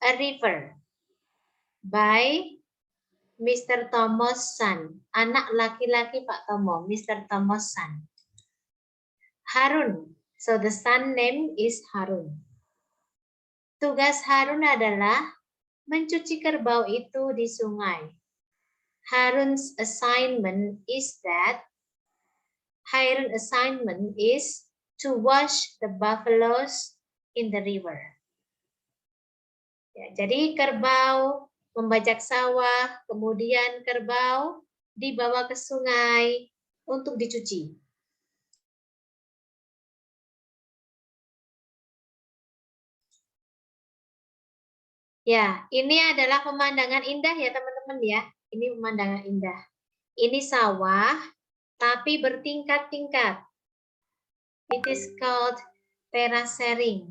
a river by Mr. Tomo's son, anak laki-laki Pak Tomo, Mr. Tomo's son. Harun, so the son name is Harun. Tugas Harun adalah mencuci kerbau itu di sungai. Harun's assignment is to wash the buffaloes in the river. Ya, jadi kerbau membajak sawah, kemudian kerbau dibawa ke sungai untuk dicuci. Ya, ini adalah pemandangan indah ya teman-teman ya. Ini pemandangan indah. Ini sawah, tapi bertingkat-tingkat. It is called terracing.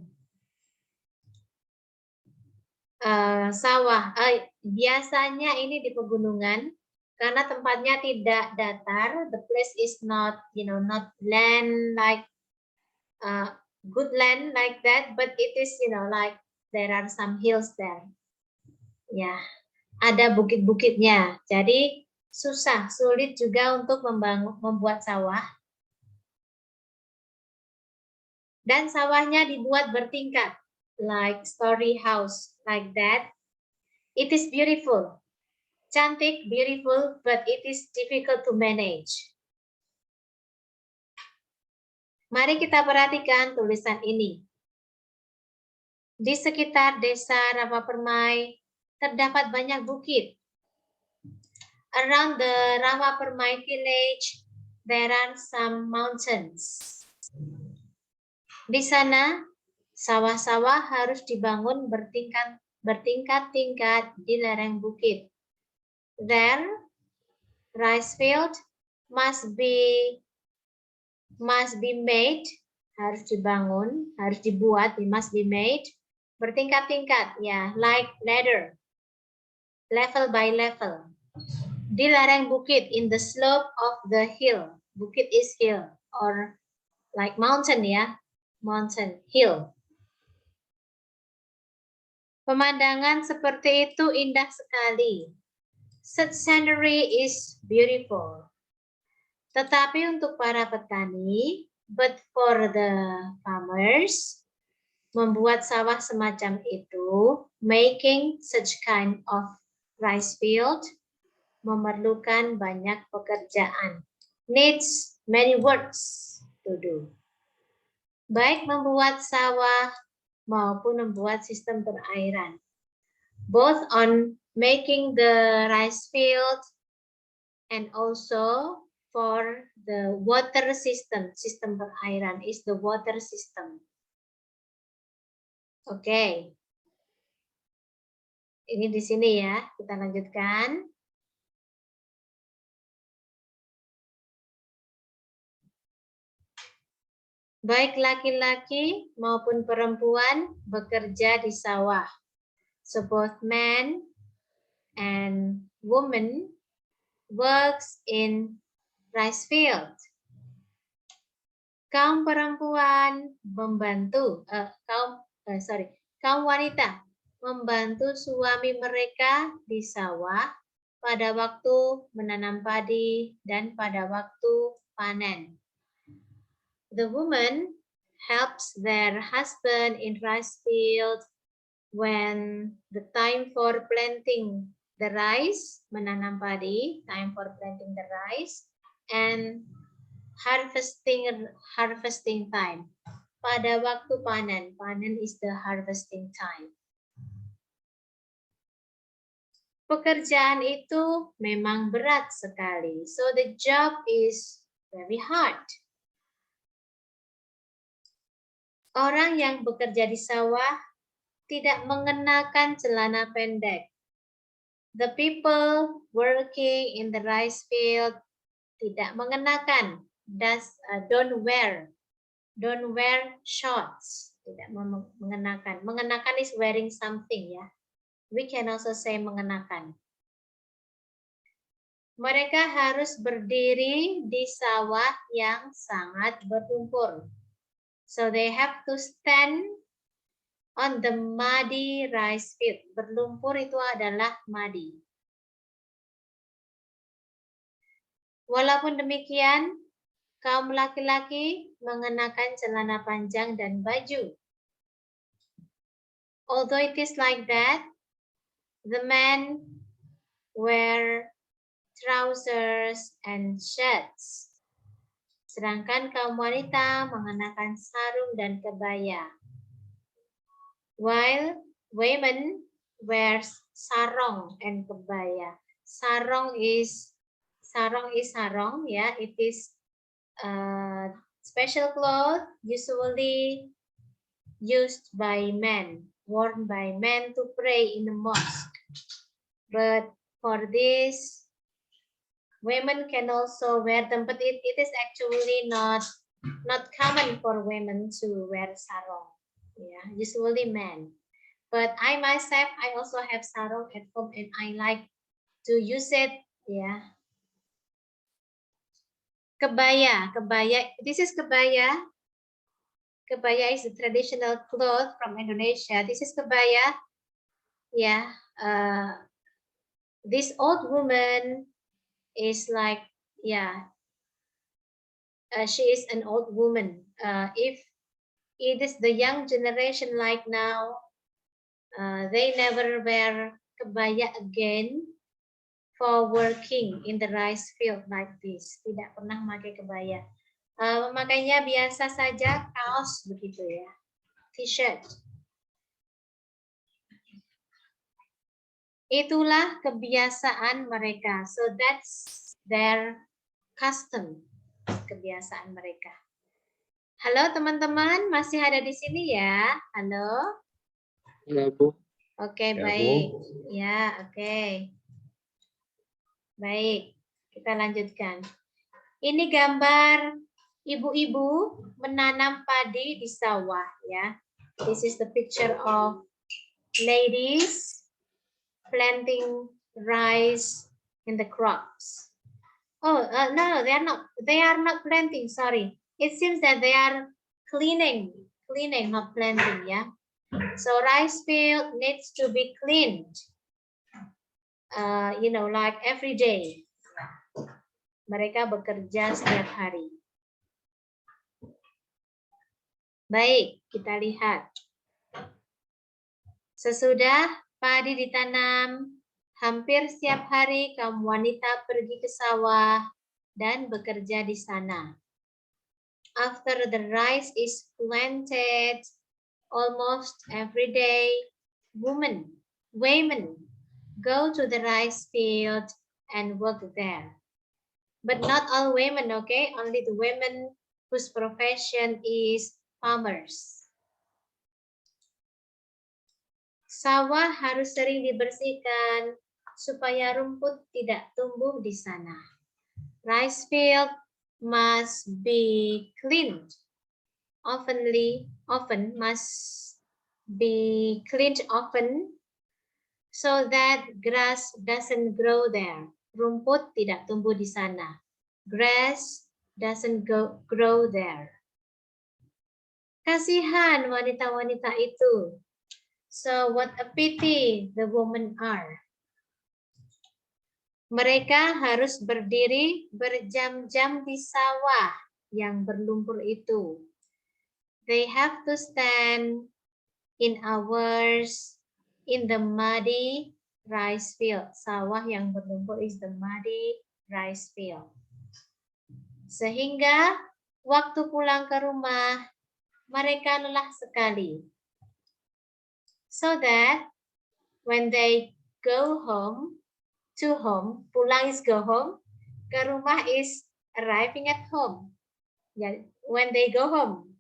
Sawah, biasanya ini di pegunungan karena tempatnya tidak datar. The place is not, not land like good land like that, but it is, like there are some hills there. Ya, ada bukit-bukitnya. Jadi sulit juga untuk membuat sawah. Dan sawahnya dibuat bertingkat, like story house, like that. It is beautiful, cantik, beautiful, but it is difficult to manage. Mari kita perhatikan tulisan ini. Di sekitar desa Ramapermai terdapat banyak bukit. Around the Ramapermai village, there are some mountains. Di sana, sawah-sawah harus dibangun bertingkat-tingkat di lereng bukit. There, rice field must be made, harus dibangun, harus dibuat, must be made, bertingkat-tingkat, ya, like ladder, level by level. Di lereng bukit, in the slope of the hill, bukit is hill, or like mountain ya, mountain, hill. Pemandangan seperti itu indah sekali. Such scenery is beautiful. Tetapi untuk para petani, but for the farmers, membuat sawah semacam itu, making such kind of rice field, memerlukan banyak pekerjaan. Needs many works to do. Baik membuat sawah maupun membuat sistem perairan. Both on making the rice field and also for the water system. Sistem perairan is the water system. Oke. Ini di sini ya, kita lanjutkan. Baik laki-laki maupun perempuan bekerja di sawah. So both men and women works in rice field. Kaum perempuan membantu, kaum wanita membantu suami mereka di sawah pada waktu menanam padi dan pada waktu panen. The woman helps their husband in rice field when the time for planting the rice, menanam padi, time for planting the rice, and harvesting time. Pada waktu panen, panen is the harvesting time. Pekerjaan itu memang berat sekali. So the job is very hard. Orang yang bekerja di sawah tidak mengenakan celana pendek. The people working in the rice field tidak mengenakan, don't wear shorts. Tidak mengenakan. Mengenakan is wearing something, ya. We can also say mengenakan. Mereka harus berdiri di sawah yang sangat berlumpur. So they have to stand on the muddy rice field. Berlumpur itu adalah muddy. Walaupun demikian, kaum laki-laki mengenakan celana panjang dan baju. Although it is like that, the men wear trousers and shirts. Sedangkan kaum wanita mengenakan sarung dan kebaya. While women wear sarong and kebaya. Sarong is sarong, ya. It is special cloth usually used by men, worn by men to pray in the mosque. But for this, women can also wear them, but it is actually not common for women to wear sarong. Yeah, usually men. But I myself, I also have sarong at home and I like to use it. Yeah. Kebaya. This is kebaya. Kebaya is a traditional cloth from Indonesia. This is kebaya. Yeah. This old woman is like, yeah, she is an old woman. If it is the young generation like now, they never wear kebaya again for working in the rice field like this. Tidak pernah memakai kebaya. Memakainya biasa saja kaos begitu, ya, t-shirt. Itulah kebiasaan mereka. So that's their custom, kebiasaan mereka. Halo teman-teman, masih ada di sini ya? Halo? Ya, Bu. Oke, Ya, baik. Bu. Ya, oke. Baik, kita lanjutkan. Ini gambar ibu-ibu menanam padi di sawah, ya. This is the picture of ladies planting rice in the crops. Oh, no, they are not. They are not planting. Sorry, it seems that they are cleaning, not planting. Yeah. So rice field needs to be cleaned. You know, like every day. Mereka bekerja setiap hari. Baik, kita lihat. Sesudah padi ditanam, hampir setiap hari kaum wanita pergi ke sawah dan bekerja di sana. After the rice is planted, almost every day, women go to the rice field and work there. But not all women, okay? Only the women whose profession is farmers. Sawah harus sering dibersihkan supaya rumput tidak tumbuh di sana. Rice field must be cleaned. Often must be cleaned often so that grass doesn't grow there. Rumput tidak tumbuh di sana. Grass doesn't grow there. Kasihan wanita-wanita itu. So what a pity the women are. Mereka harus berdiri berjam-jam di sawah yang berlumpur itu. They have to stand in hours in the muddy rice field. Sawah yang berlumpur is the muddy rice field. Sehingga waktu pulang ke rumah, mereka lelah sekali. So that when they go home, to home, pulang is go home, ke rumah is arriving at home. When they go home,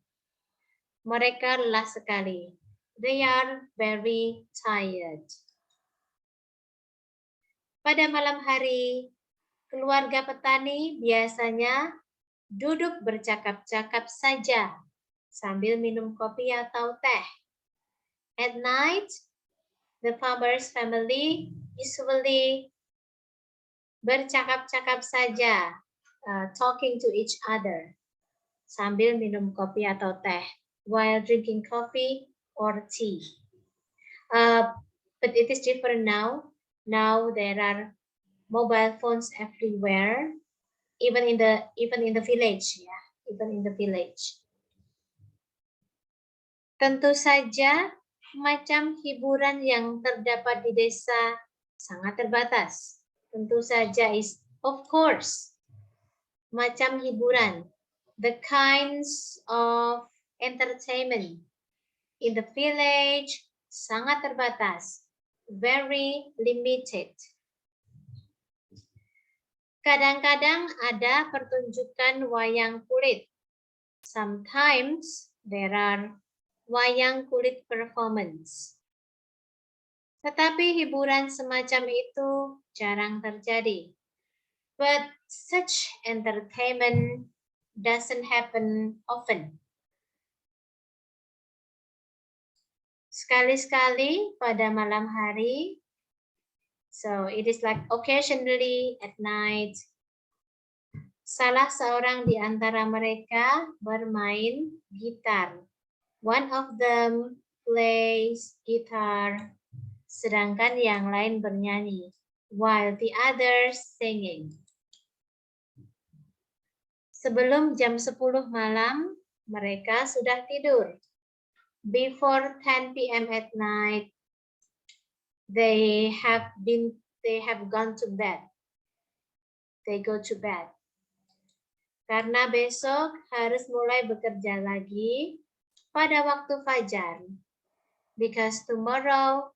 mereka lelah sekali. They are very tired. Pada malam hari, keluarga petani biasanya duduk bercakap-cakap saja sambil minum kopi atau teh. At night, the farmer's family usually bercakap-cakap saja, talking to each other, sambil minum kopi atau teh, while drinking coffee or tea. But it is different now. Now there are mobile phones everywhere, even in the village, ya, even in the village. Tentu saja macam hiburan yang terdapat di desa sangat terbatas. Tentu saja is of course macam hiburan. The kinds of entertainment in the village sangat terbatas, very limited. Kadang-kadang ada pertunjukan wayang kulit. Sometimes there are wayang kulit performance. Tetapi hiburan semacam itu jarang terjadi. But such entertainment doesn't happen often. Sekali-sekali pada malam hari, so it is like occasionally at night, salah seorang di antara mereka bermain gitar. One of them plays guitar, sedangkan yang lain bernyanyi, while the others singing. Sebelum jam 10 malam, mereka sudah tidur. Before 10 p.m. at night, they have gone to bed. They go to bed. Karena besok harus mulai bekerja lagi pada waktu fajar. Because tomorrow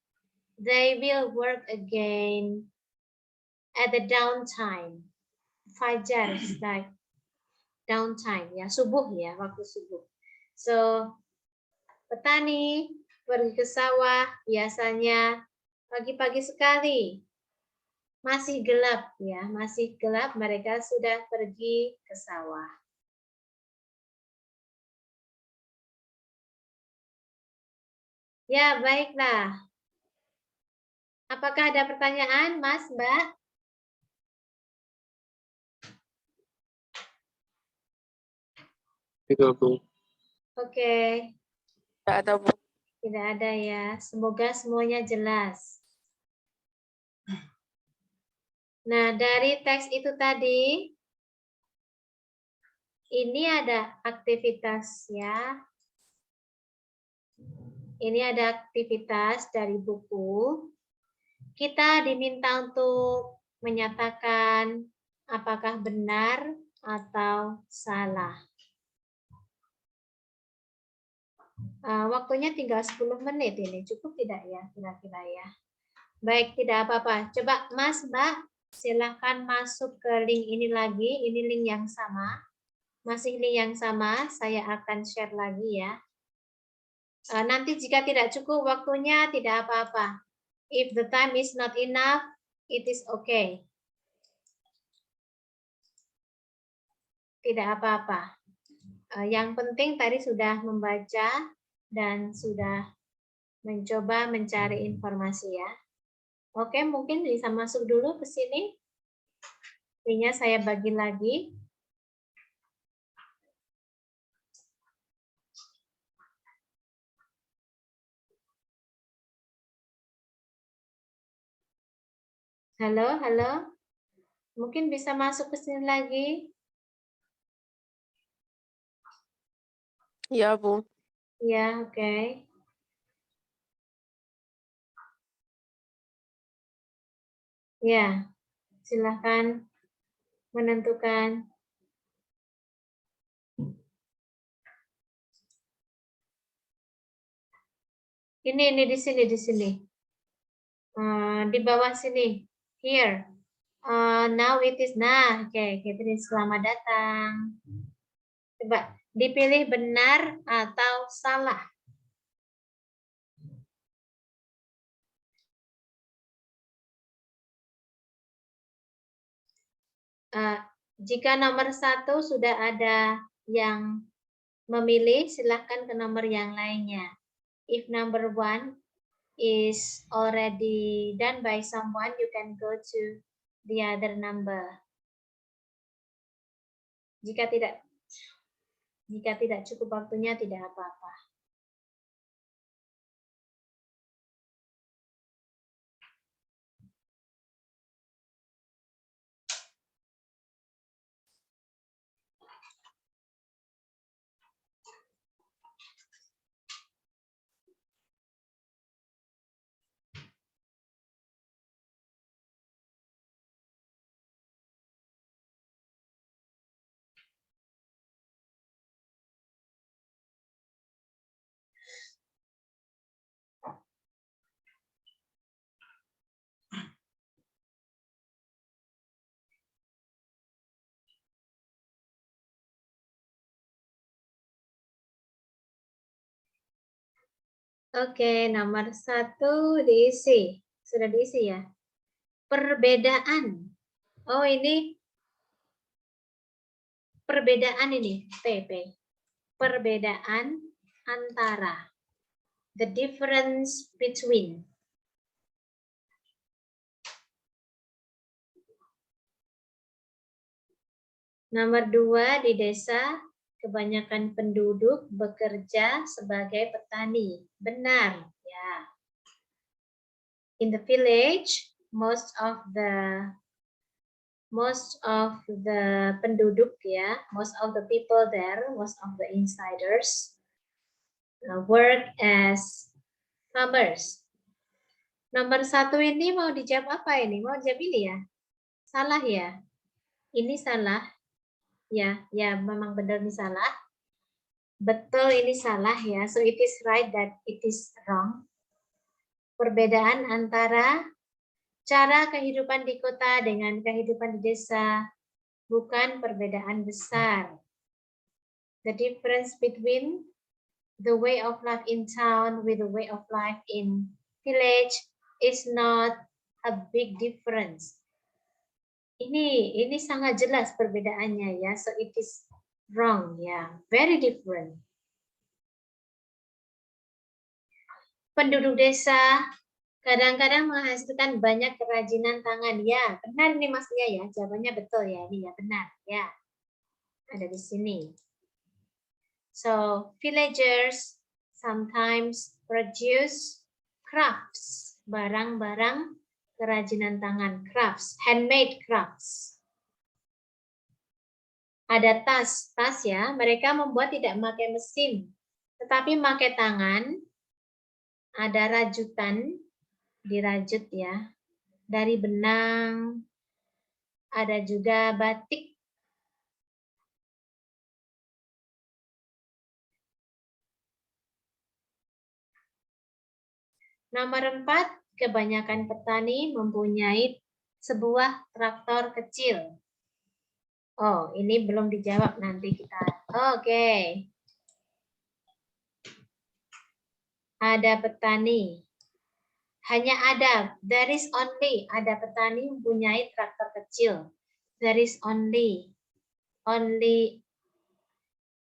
they will work again at the downtime. Fajar is like downtime, ya, subuh ya, waktu subuh. So petani pergi ke sawah biasanya pagi-pagi sekali. Masih gelap ya, masih gelap mereka sudah pergi ke sawah. Ya, baiklah. Apakah ada pertanyaan, Mas, Mbak? Tidak, Bu. Oke. Tidak ada, Bu. Tidak ada ya. Semoga semuanya jelas. Nah, dari teks itu tadi, ini ada aktivitas ya. Ini ada aktivitas dari buku. Kita diminta untuk menyatakan apakah benar atau salah. Waktunya tinggal 10 menit ini. Cukup tidak ya kira-kira ya? Baik, tidak apa-apa. Coba Mas, Mbak, silakan masuk ke link ini lagi. Ini link yang sama. Masih link yang sama, saya akan share lagi ya. Nanti jika tidak cukup waktunya, tidak apa-apa. If the time is not enough, it is okay. Tidak apa-apa. Yang penting tadi sudah membaca dan sudah mencoba mencari informasi ya. Oke, mungkin bisa masuk dulu ke sini. Linknya saya bagi lagi. Halo, halo. Mungkin bisa masuk ke sini lagi. Ya, Bu. Ya, oke. Ya, silahkan menentukan. Ini di sini, di sini. Di bawah sini. Here. Now it is. Nah, oke, Catherine, selamat datang. Coba dipilih benar atau salah. Jika nomor 1 sudah ada yang memilih, silahkan ke nomor yang lainnya. If number 1 is already done by someone, you can go to the other number. Jika tidak cukup waktunya, tidak apa-apa. Oke, nomor 1 diisi. Sudah diisi ya? Perbedaan. Oh, ini perbedaan ini, PP. Perbedaan antara. The difference between. Nomor 2, di desa kebanyakan penduduk bekerja sebagai petani. Benar, ya. In the village, most of the penduduk, ya, most of the people there, most of the insiders work as farmers. Nomor 1 ini mau dijawab apa ini? Mau dijawab ini ya? Salah ya? Ini salah. Ya, memang benar ini salah. Betul ini salah ya. So it is right that it is wrong. Perbedaan antara cara kehidupan di kota dengan kehidupan di desa bukan perbedaan besar. The difference between the way of life in town with the way of life in village is not a big difference. Ini sangat jelas perbedaannya ya. So it is wrong ya. Very different. Penduduk desa kadang-kadang menghasilkan banyak kerajinan tangan. Ya, benar ini maksudnya ya. Jawabannya betul ya. Ini ya benar ya. Ada di sini. So villagers sometimes produce crafts, barang-barang kerajinan tangan, crafts, handmade crafts. Ada tas ya, mereka membuat tidak memakai mesin, tetapi memakai tangan. Ada rajutan, dirajut ya, dari benang. Ada juga batik. Nomor 4. Kebanyakan petani mempunyai sebuah traktor kecil. Oh, ini belum dijawab nanti kita. Oke. Ada petani. Hanya ada. There is only. Ada petani mempunyai traktor kecil. There is only. Only.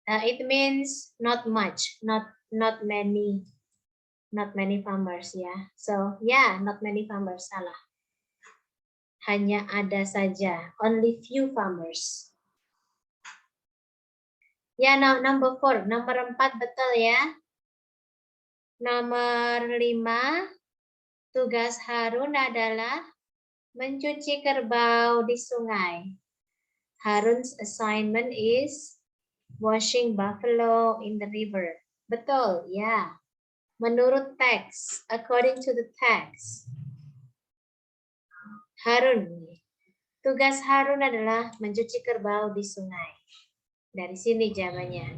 It means not much. Not many. Not many farmers ya. So not many farmers, salah. Hanya ada saja. Only few farmers. Ya, number 4. Nomor 4 betul ya. Nomor 5. Tugas Harun adalah mencuci kerbau di sungai. Harun's assignment is washing buffalo in the river. Betul, ya. Menurut teks, according to the text. Harun. Tugas Harun adalah mencuci kerbau di sungai. Dari sini jawabannya.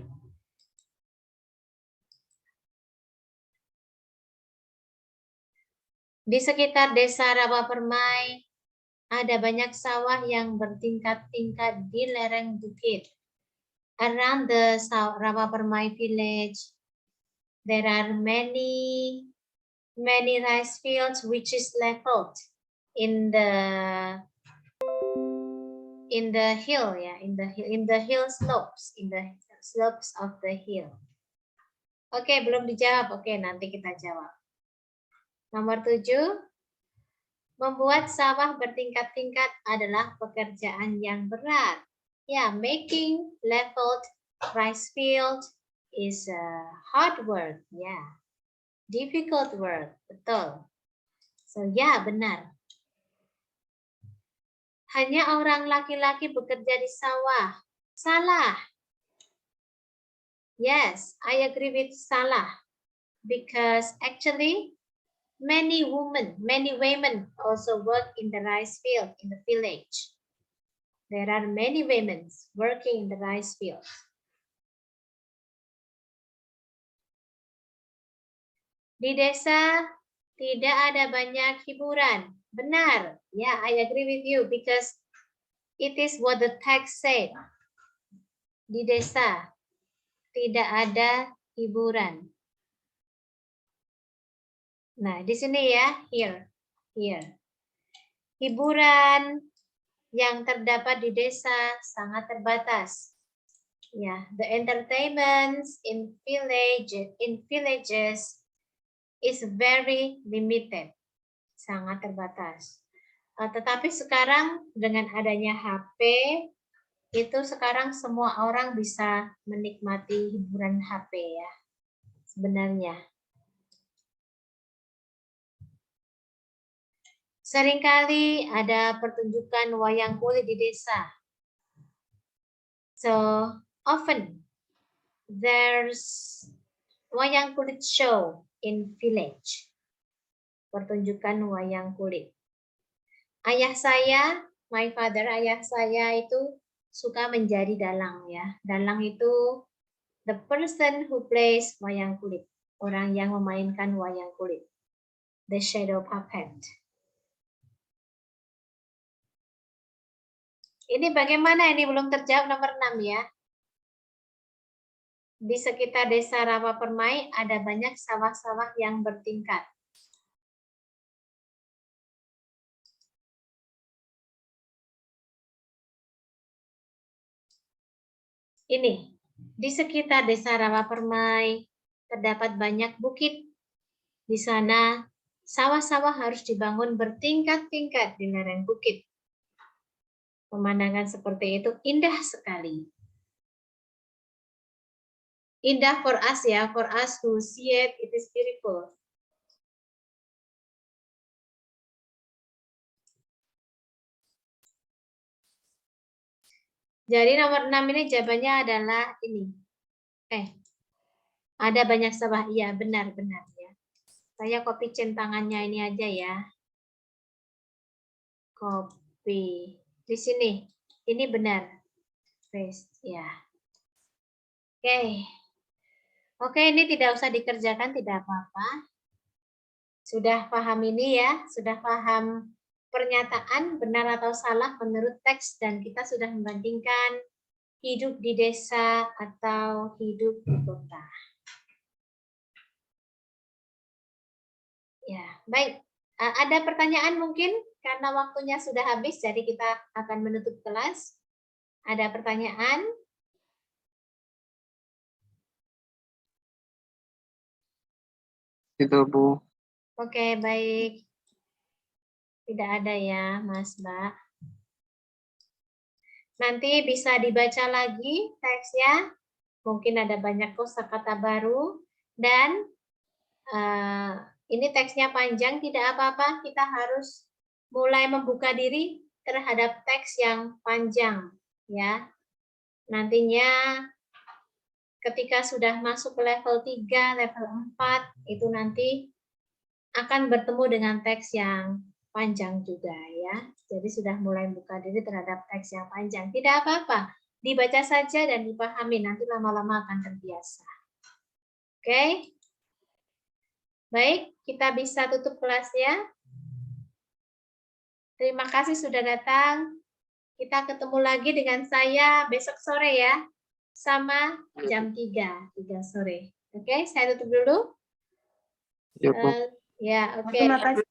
Di sekitar desa Rawa Permai, ada banyak sawah yang bertingkat-tingkat di lereng bukit. Around the Rawa Permai village, there are many rice fields which is leveled in the hill, ya, in the hill slopes, in the slopes of the hill. Oke, belum dijawab. Oke, nanti kita jawab. Nomor 7, membuat sawah bertingkat-tingkat adalah pekerjaan yang berat. Ya, making leveled rice field is a hard work. Ya, difficult work. Betul. So, ya, benar. Hanya orang laki-laki bekerja di sawah. Salah. Yes, I agree with salah. Because actually, many women also work in the rice field in the village. There are many women working in the rice field. Di desa tidak ada banyak hiburan. Benar. Yeah, I agree with you because it is what the text said. Di desa tidak ada hiburan. Nah, di sini ya, here. Hiburan yang terdapat di desa sangat terbatas. Ya, the entertainments in villages is very limited. Sangat terbatas. Tetapi sekarang dengan adanya HP, itu sekarang semua orang bisa menikmati hiburan HP ya. Sebenarnya. Seringkali ada pertunjukan wayang kulit di desa. So, often there's wayang kulit show in village. Pertunjukan wayang kulit. Ayah saya, my father, ayah saya itu suka menjadi dalang ya. Dalang itu the person who plays wayang kulit. Orang yang memainkan wayang kulit. The shadow puppet. Ini bagaimana? Ini belum terjawab nomor 6 ya. Di sekitar desa Rawa Permai ada banyak sawah-sawah yang bertingkat. Ini, di sekitar desa Rawa Permai terdapat banyak bukit. Di sana sawah-sawah harus dibangun bertingkat-tingkat di lereng bukit. Pemandangan seperti itu indah sekali. Indah for us ya, for us who see it, it is beautiful. Jadi nomor 6 ini jawabannya adalah ini. Ada banyak sawah, iya benar-benar ya. Saya copy centangannya ini aja ya. Copy. Di sini, ini benar. Paste, ya. Oke, ini tidak usah dikerjakan, tidak apa-apa. Sudah paham ini ya, sudah paham pernyataan benar atau salah menurut teks, dan kita sudah membandingkan hidup di desa atau hidup di kota. Ya, baik. Ada pertanyaan mungkin karena waktunya sudah habis, jadi kita akan menutup kelas. Ada pertanyaan? Itu Bu. Oke, baik. Tidak ada ya, Mas, Mbak. Nanti bisa dibaca lagi teksnya. Mungkin ada banyak kosakata baru. Dan ini teksnya panjang, tidak apa-apa. Kita harus mulai membuka diri terhadap teks yang panjang. Ya, nantinya ketika sudah masuk ke level 3, level 4, itu nanti akan bertemu dengan teks yang panjang juga ya. Jadi sudah mulai buka diri terhadap teks yang panjang. Tidak apa-apa, dibaca saja dan dipahami, nanti lama-lama akan terbiasa. Oke? Baik, kita bisa tutup kelasnya. Terima kasih sudah datang. Kita ketemu lagi dengan saya besok sore ya. Sama jam 3 sore. Oke, saya tutup dulu. Ya, Bu. Ya, oke. Terima kasih.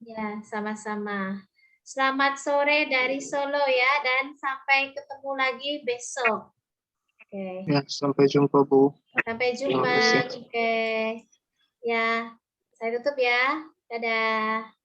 Ya, sama-sama. Selamat sore dari Solo ya, dan sampai ketemu lagi besok. Oke. Ya, sampai jumpa, Bu. Sampai Terima jumpa. kasih. Oke. Ya, saya tutup ya. Dadah.